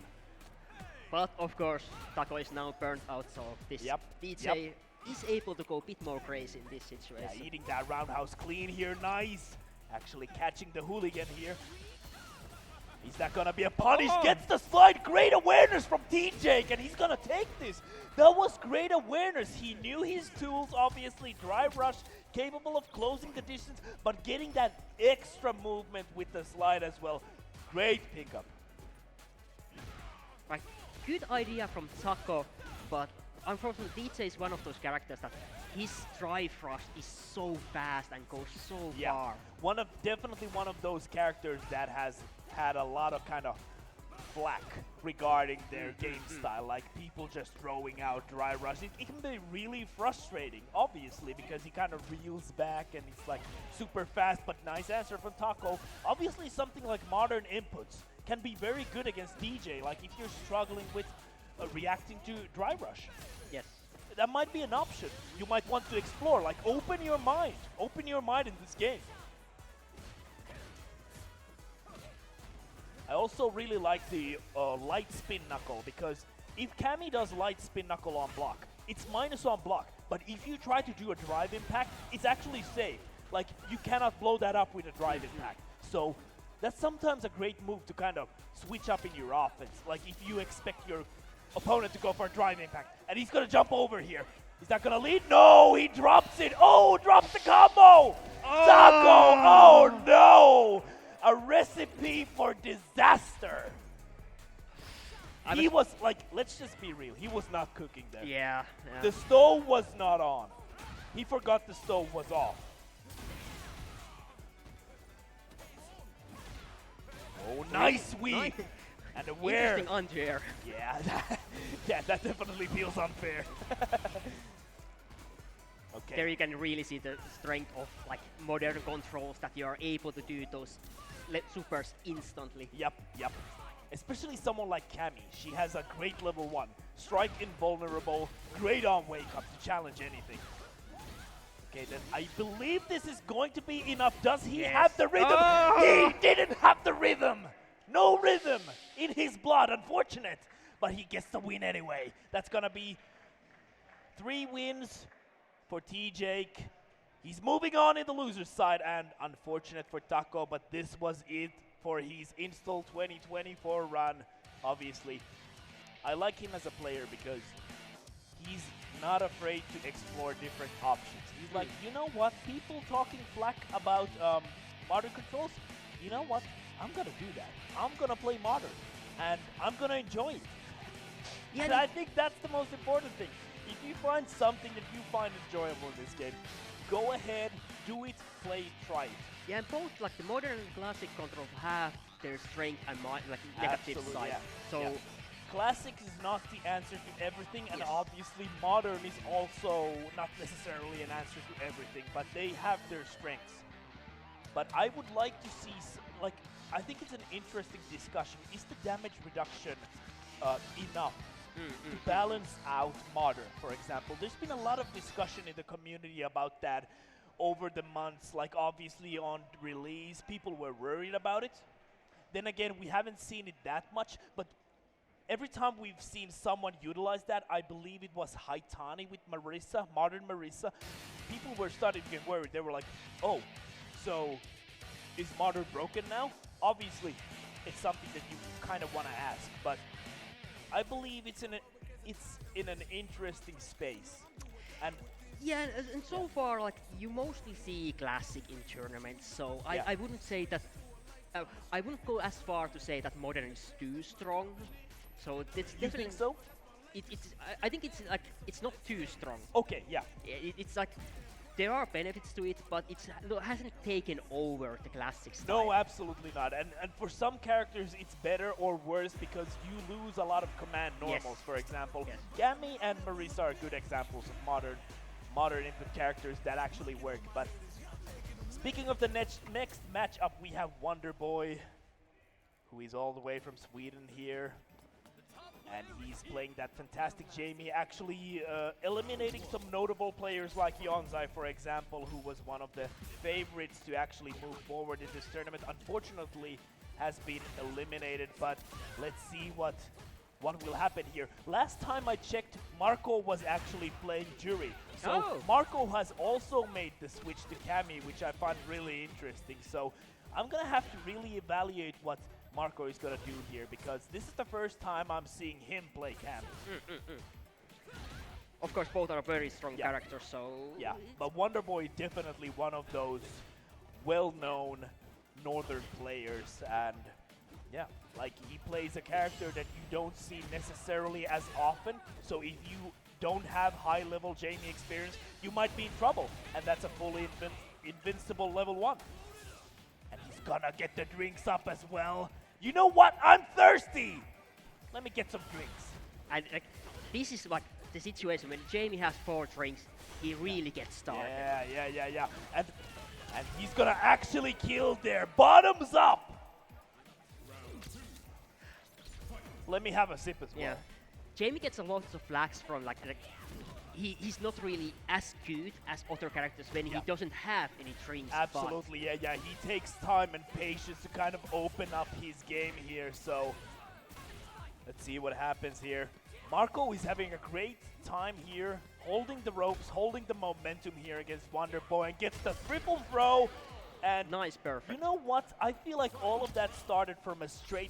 But of course, Tako is now burnt out, so this DJ is able to go a bit more crazy in this situation. Yeah, eating that roundhouse clean here, nice. Actually catching the hooligan here. Is that gonna be a punish? Gets the slide. Great awareness from Tjake, and he's gonna take this. That was great awareness. He knew his tools, obviously. Drive rush, capable of closing the distance, but getting that extra movement with the slide as well. Great pickup. Like, good idea from Tako, but unfortunately DJ is one of those characters that his drive rush is so fast and goes so far. Definitely one of those characters that has had a lot of kind of flack regarding their game style, like people just throwing out dry rush. It can be really frustrating, obviously, because he kind of reels back and he's like super fast, but nice answer from Tako. Obviously something like modern inputs can be very good against DJ, like if you're struggling with reacting to dry rush. Yes. That might be an option you might want to explore, like open your mind in this game. I also really like the light spin knuckle, because if Cammy does light spin knuckle on block, it's minus on block, but if you try to do a drive impact, it's actually safe. Like, you cannot blow that up with a drive impact. So that's sometimes a great move to kind of switch up in your offense. Like, if you expect your opponent to go for a drive impact, and he's gonna jump over here. Is that gonna lead? No, he drops it. Oh, drops the combo. Tako, oh no. A recipe for disaster. He was like, let's just be real, he was not cooking there. Yeah. The stove was not on. He forgot the stove was off. Oh, nice weave. And aware. Interesting anti-air. Yeah, that definitely feels unfair. Okay. There you can really see the strength of like modern controls, that you are able to do those supers instantly. Yep. Especially someone like Cammy. She has a great level 1. Strike invulnerable, great on wake up to challenge anything. Okay, then I believe this is going to be enough. Does he have the rhythm? He didn't have the rhythm! No rhythm in his blood, unfortunate. But he gets the win anyway. That's gonna be 3 wins for Tjake. He's moving on in the loser's side, and unfortunate for Tako, but this was it for his Install 2024 run. Obviously, I like him as a player because he's not afraid to explore different options. He's like, you know what, people talking flack about modern controls, you know what, I'm gonna do that. I'm gonna play modern, and I'm gonna enjoy it. Yeah, and I think that's the most important thing. If you find something that you find enjoyable in this game, go ahead, do it, play it, try it. Yeah, and both like the modern and classic controls have their strength and negative side. Yeah. So classic is not the answer to everything, and obviously modern is also not necessarily an answer to everything, but they have their strengths. But I would like to see, I think it's an interesting discussion. Is the damage reduction enough to balance out modern, for example? There's been a lot of discussion in the community about that over the months. Like, obviously on release, people were worried about it. Then again, we haven't seen it that much, but every time we've seen someone utilize that, I believe it was Haitani with Marisa, modern Marisa, people were starting to get worried. They were like, oh, so is modern broken now? Obviously, it's something that you kind of want to ask, but I believe it's in an interesting space. And yeah, and so far, like, you mostly see classic in tournaments, so I wouldn't say that. I wouldn't go as far to say that modern is too strong. So it's you think so? I think it's like it's not too strong. Okay, yeah. It's like there are benefits to it, but it hasn't taken over the classic style. No, absolutely not. And for some characters, it's better or worse because you lose a lot of command normals. For example, Cammy and Marisa are good examples of modern input characters that actually work. But speaking of the next matchup, we have WonderBoy, who is all the way from Sweden here. And he's playing that fantastic Jamie, actually eliminating some notable players like Yonzai, for example, who was one of the favorites to actually move forward in this tournament. Unfortunately, has been eliminated, but let's see what will happen here. Last time I checked, Markouu was actually playing Jury. So Markouu has also made the switch to Cammy, which I find really interesting. So I'm gonna have to really evaluate what Markouu is gonna do here, because this is the first time I'm seeing him play Cammy. Of course, both are very strong characters, so... Yeah, but WonderBoy definitely one of those well-known northern players, and yeah, like he plays a character that you don't see necessarily as often, so if you don't have high-level Jamie experience, you might be in trouble, and that's a fully invincible level 1. And he's gonna get the drinks up as well. You know what? I'm thirsty! Let me get some drinks. And like, this is like the situation when Jamie has 4 drinks, he really gets started. Yeah. And he's gonna actually kill there. Bottoms up! Let me have a sip as well. Yeah. Jamie gets a lot of flags from like he's not really as good as other characters when he doesn't have any drinks. Absolutely, yeah. He takes time and patience to kind of open up his game here, so let's see what happens here. Markouu is having a great time here, holding the ropes, holding the momentum here against WonderBoy, and gets the triple throw. And nice, perfect. You know what? I feel like all of that started from a stray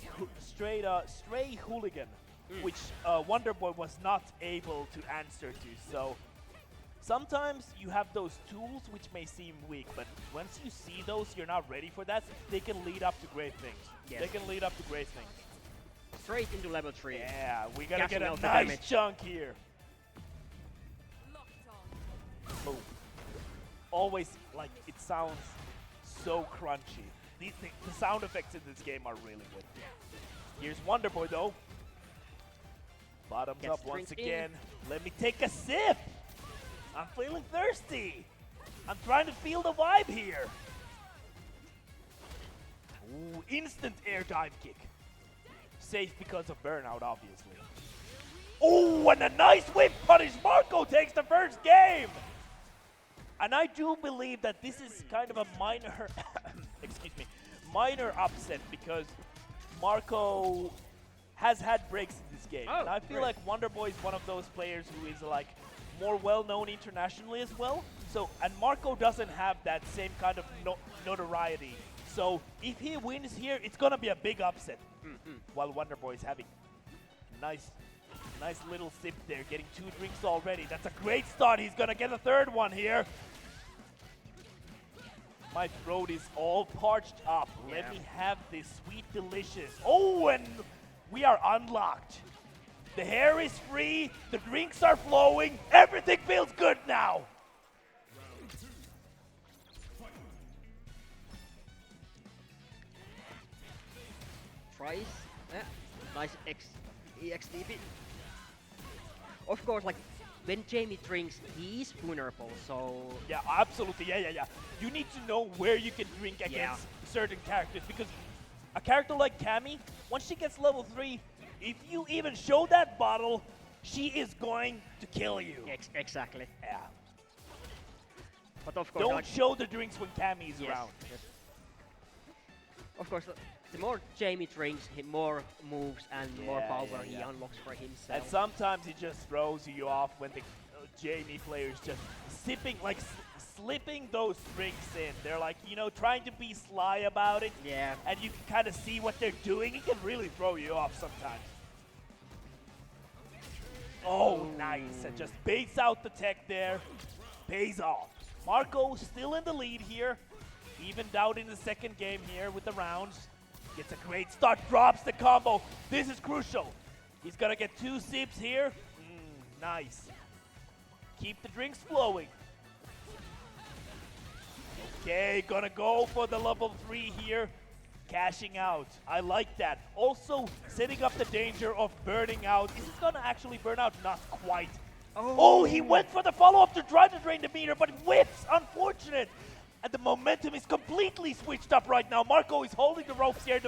hooligan, which WonderBoy was not able to answer to. So sometimes you have those tools which may seem weak, but once you see those, you're not ready for that. They can lead up to great things. Yes. They can lead up to great things. Straight into level 3. Yeah, we gotta Cashing get a out the nice damage. chunk here. Boom. Always, like, it sounds so crunchy. The sound effects in this game are really good. Here's WonderBoy though. Bottoms Gets up once drink again. Let me take a sip. I'm feeling thirsty. I'm trying to feel the vibe here. Ooh, instant air dive kick. Safe because of burnout, obviously. Oh, and a nice whip punish. Markouu takes the first game. And I do believe that this is kind of a minor, excuse me, minor upset, because Markouu has had breaks in this game. And I feel like WonderBoy is one of those players who is like more well-known internationally as well. So, and Markouu doesn't have that same kind of notoriety. So if he wins here, it's gonna be a big upset. While WonderBoy is having nice little sip there, getting 2 drinks already. That's a great start. He's gonna get a third one here. My throat is all parched up. Yeah. Let me have this sweet delicious. Oh, and we are unlocked. The hair is free. The drinks are flowing. Everything feels good now. Tries. Nice EXDP. Of course, like when Jamie drinks, he's vulnerable, so... Yeah, absolutely, yeah. You need to know where you can drink against certain characters, because a character like Cammy, once she gets level 3, if you even show that bottle, she is going to kill you. Exactly. Yeah. But of course... Don't show the drinks when Cammy is around. Yes. Of course, the more Jamie drinks, the more moves and more power he unlocks for himself. And sometimes it just throws you off when the Jamie players just sipping, like slipping those drinks in. They're like, you know, trying to be sly about it. Yeah. And you can kind of see what they're doing. It can really throw you off sometimes. Oh, nice. And just baits out the tech there. Pays off. Markouu still in the lead here. Evened out in the second game here with the rounds. Gets a great start, drops the combo. This is crucial. He's gonna get 2 sips here. Nice. Keep the drinks flowing. Okay, gonna go for the level 3 here. Cashing out. I like that. Also, setting up the danger of burning out. Is it gonna actually burn out? Not quite. Oh, he went for the follow-up to try to drain the meter, but whips. Unfortunate. And the momentum is completely switched up right now. Markouu is holding the ropes here.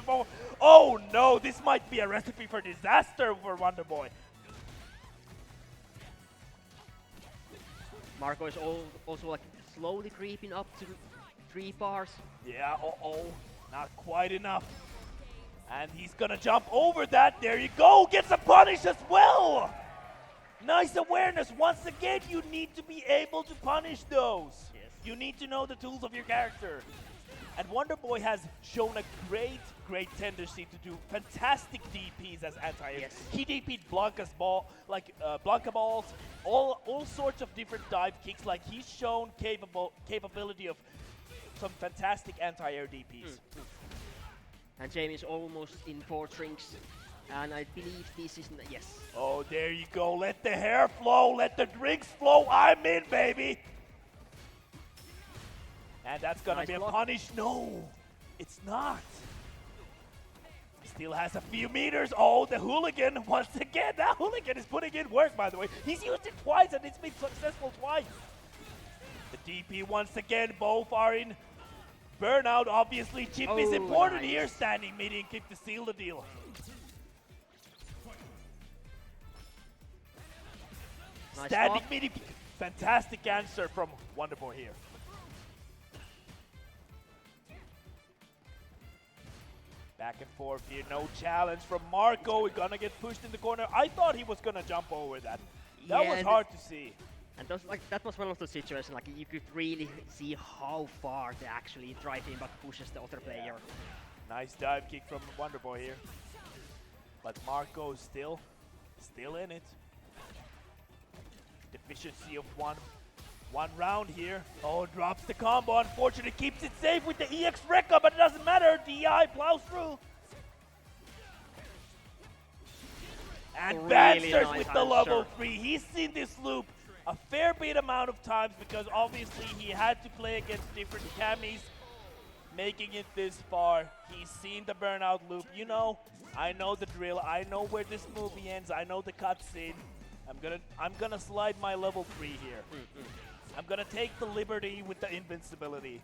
Oh no, this might be a recipe for disaster for WonderBoy. Markouu is also like slowly creeping up to 3 bars. Yeah, not quite enough. And he's gonna jump over that. There you go, gets a punish as well. Nice awareness. Once again, you need to be able to punish those. Yes. You need to know the tools of your character. And WonderBoy has shown a great tendency to do fantastic DPs as anti-air. Yes. He DP'd Blanca's ball, Blanca balls, all sorts of different dive kicks. Like he's shown capability of some fantastic anti-air DPs. And Jamie is almost in 4 drinks. And I believe this is, yes. Oh, there you go. Let the hair flow. Let the drinks flow. I'm in, baby. And that's going to Nice be block. a punish. No, it's not. Still has a few meters. Oh, the hooligan once again. That hooligan is putting in work, by the way. He's used it twice, and it's been successful twice. The DP once again. Both are in burnout. Obviously, chip is important nice. here. Standing medium kick to seal the deal. Nice Standing block. medium kick. Fantastic answer from WonderBoy here. Back and forth here, no challenge from Markouu. We're gonna get pushed in the corner. I thought he was gonna jump over that. That was hard to see. And that was one of the situations, like you could really see how far they actually drive in but pushes the other player. Nice dive kick from WonderBoy here. But Markouu still in it. Deficiency of one round here. Oh, drops the combo. Unfortunately, keeps it safe with the EX Rekka, but it doesn't matter. DI plows through. And Really Bansters nice with the answer. level 3. He's seen this loop a fair bit amount of times because obviously he had to play against different Cammys, making it this far. He's seen the burnout loop. You know, I know the drill. I know where this movie ends. I know the cutscene. I'm gonna slide my level 3 here. I'm gonna take the liberty with the invincibility.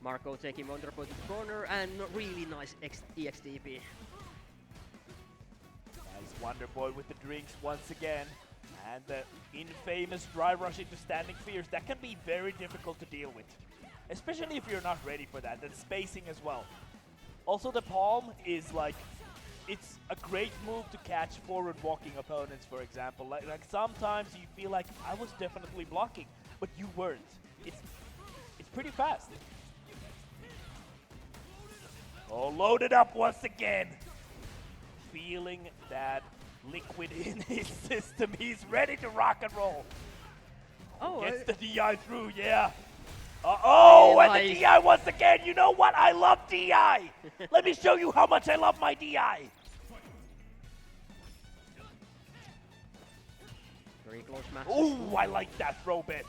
Markouu taking WonderBoy to the corner and really nice EXDP. Nice WonderBoy with the drinks once again. And the infamous dry rush into standing fears. That can be very difficult to deal with. Especially if you're not ready for that. And spacing as well. Also the palm is like, it's a great move to catch forward walking opponents, for example. Like sometimes you feel like I was definitely blocking, but you weren't. It's pretty fast. Oh, loaded up once again. Feeling that liquid in his system. He's ready to rock and roll. Oh, Gets the DI through, yeah. Oh, Very and the nice. DI once again. You know what? I love DI. Let me show you how much I love my DI. very close match. Ooh, I like that throw bit.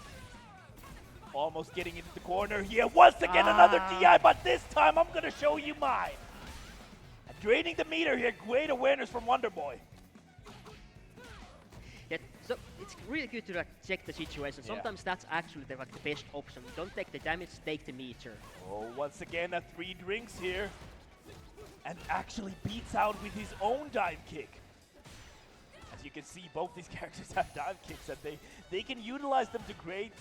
Almost getting into the corner here. Once again, another DI, but this time I'm going to show you mine. Draining the meter here. Great awareness from WonderBoy. Yeah, so it's really good to like, check the situation. Yeah. Sometimes that's actually the best option. Don't take the damage, take the meter. Oh, once again, 3 drinks here. And actually beats out with his own dive kick. As you can see, both these characters have dive kicks and they can utilize them to great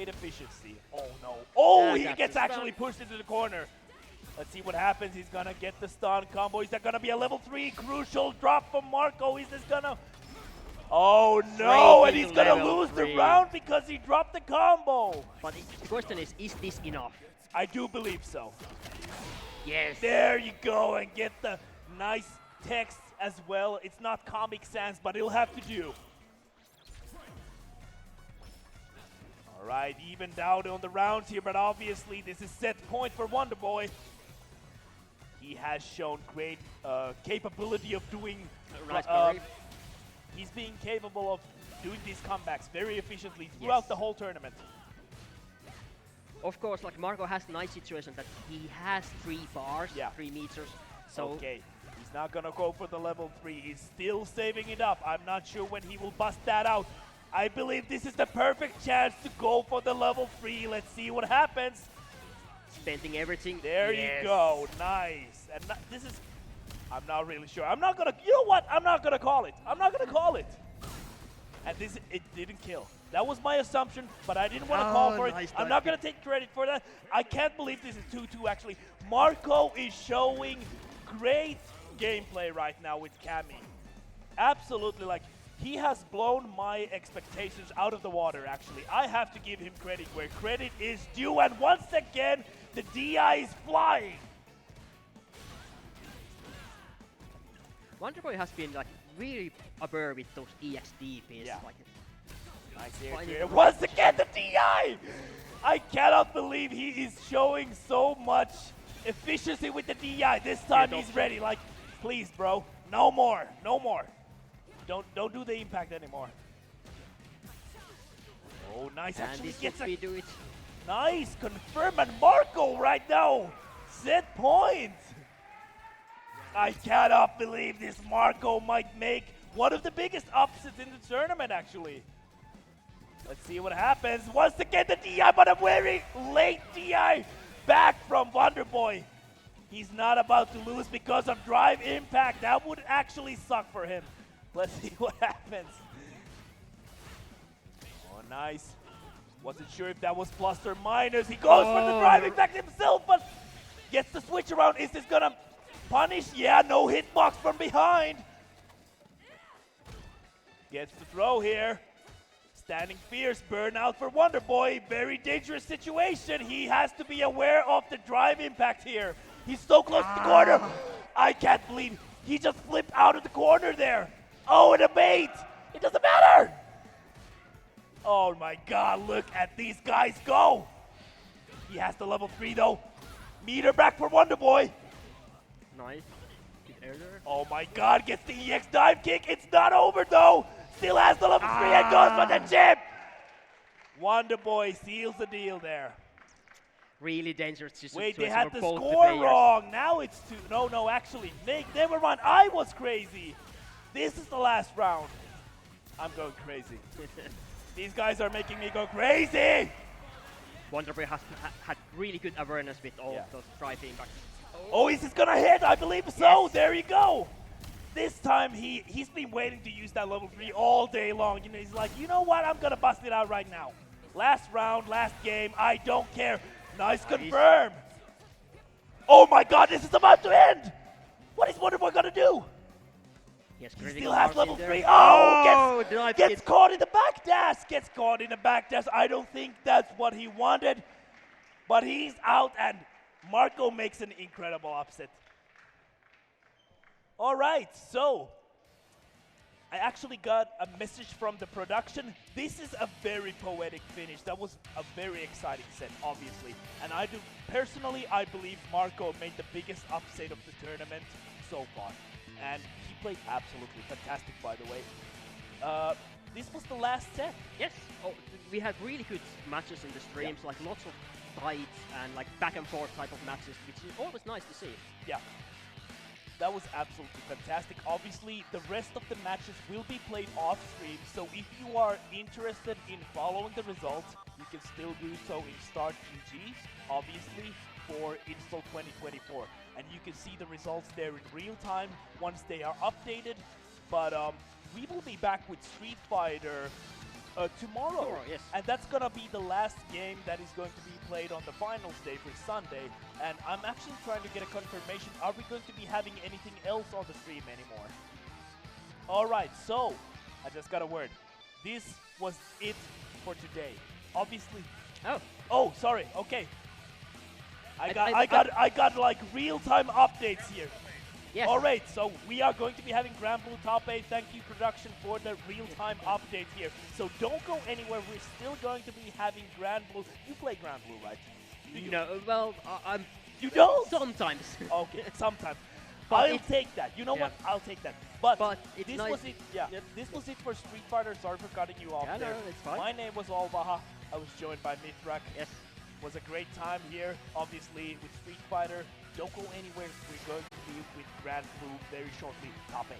efficiency. Oh no. Oh, Yeah, he that's gets a actually stun. pushed into the corner. Let's see what happens. He's gonna get the stun combo. Is that gonna be a level 3 crucial drop from Markouu? Is this gonna... Oh no, Straight and he's into gonna level lose the 3. round because he dropped the combo. But the question is this enough? I do believe so. Yes. There you go, and get the nice text as well. It's not Comic Sans, but it'll have to do. All right, evened out on the rounds here, but obviously this is set point for WonderBoy. He has shown great capability of doing... Nice parry. he's being capable of doing these comebacks very efficiently throughout Yes. the whole tournament. Of course, like Markouu has a nice situation that he has 3 bars, Yeah. 3 meters. So Okay, he's not gonna go for the level 3. He's still saving it up. I'm not sure when he will bust that out. I believe this is the perfect chance to go for the level 3. Let's see what happens. spending everything. There Yes. you go. Nice. And this is... I'm not really sure. I'm not gonna... You know what? I'm not gonna call it. I'm not gonna call it. And this... It didn't kill. That was my assumption, but I didn't want to call for it. Nice I'm dive not gonna take credit for that. I can't believe this is 2-2 actually. Markouu is showing great gameplay right now with Cammy. Absolutely, like, he has blown my expectations out of the water, actually. I have to give him credit where credit is due, and once again, the DI is flying. WonderBoy has been like really aware with those EXD pins. Yeah. Like, Nice finding here. the right Once again, the DI! I cannot believe he is showing so much efficiency with the DI. This time he's ready. Like, please, bro, no more, no more. Don't do the impact anymore. Oh, nice. and Actually this gets would a be do it. nice confirm, and Markouu right now set point. I cannot believe this. Markouu might make one of the biggest upsets in the tournament, actually. Let's see what happens. Once again, the DI, but a very late DI back from WonderBoy. He's not about to lose because of drive impact. That would actually suck for him. Let's see what happens. Oh, nice. Wasn't sure if that was plus or minus. He goes for the drive impact himself, but gets the switch around. Is this gonna punish? Yeah, no hitbox from behind. Gets the throw here. Standing fierce, burnout for WonderBoy. Very dangerous situation. He has to be aware of the drive impact here. He's so close to the corner. I can't believe he just flipped out of the corner there. Oh, and a bait. It doesn't matter. Oh my God, look at these guys go. He has the level 3 though. Meter back for WonderBoy. Nice. Good air there. Oh my God, gets the EX dive kick. It's not over though. Still has the level 3 and goes for the chip. WonderBoy seals the deal there. Really dangerous situation. Wait, they had for the both score players. wrong. Now it's 2. No, actually. Never mind. I was crazy. This is the last round. I'm going crazy. These guys are making me go crazy. WonderBoy has had really good awareness with all of those drive impacts. Oh, is this gonna hit? I believe so. Yes. There you go. This time he's been waiting to use that level 3 all day long. You know, he's like, you know what? I'm gonna bust it out right now. Last round, last game. I don't care. Nice confirm. Oh my God, this is about to end. What is WonderBoy gonna do? Yes, He still has level 3. Oh, gets caught in the back dash. Gets caught in the back dash. I don't think that's what he wanted. But he's out, and Markouu makes an incredible upset. All right, so I actually got a message from the production. This is a very poetic finish. That was a very exciting set, obviously. And personally, I believe Markouu made the biggest upset of the tournament so far. And he played absolutely fantastic, by the way. This was the last set. Yes. Oh, we had really good matches in the streams, like lots of fights and like back and forth type of matches, which is always nice to see. Yeah. That was absolutely fantastic. Obviously, the rest of the matches will be played off stream, so if you are interested in following the results, you can still do so in Start GG, obviously, for Install 2024. And you can see the results there in real time once they are updated. But we will be back with Street Fighter tomorrow. Yes. And that's gonna be the last game that is going to be played on the finals day for Sunday. And I'm actually trying to get a confirmation. Are we going to be having anything else on the stream anymore? Alright, so I just got a word. This was it for today. Obviously. Oh, sorry. Okay. I got like real-time updates here. Yes. Alright, so we are going to be having Grand Blue Top 8. Thank you, production, for the real-time update here. So don't go anywhere. We're still going to be having Grand Blue. You play Grand Blue, right? No, well, I'm... You don't? Sometimes. Okay, sometimes. But I'll take that. You know what? I'll take that. But it's this nice. was it. Yeah, this was it for Street Fighter. Sorry for cutting you off there. No, it's fine. My name was Olvaha. I was joined by Mithrak. Yes. Was a great time here, obviously, with Street Fighter. Don't go anywhere. We're going to be with Grand Blue very shortly. Top 8.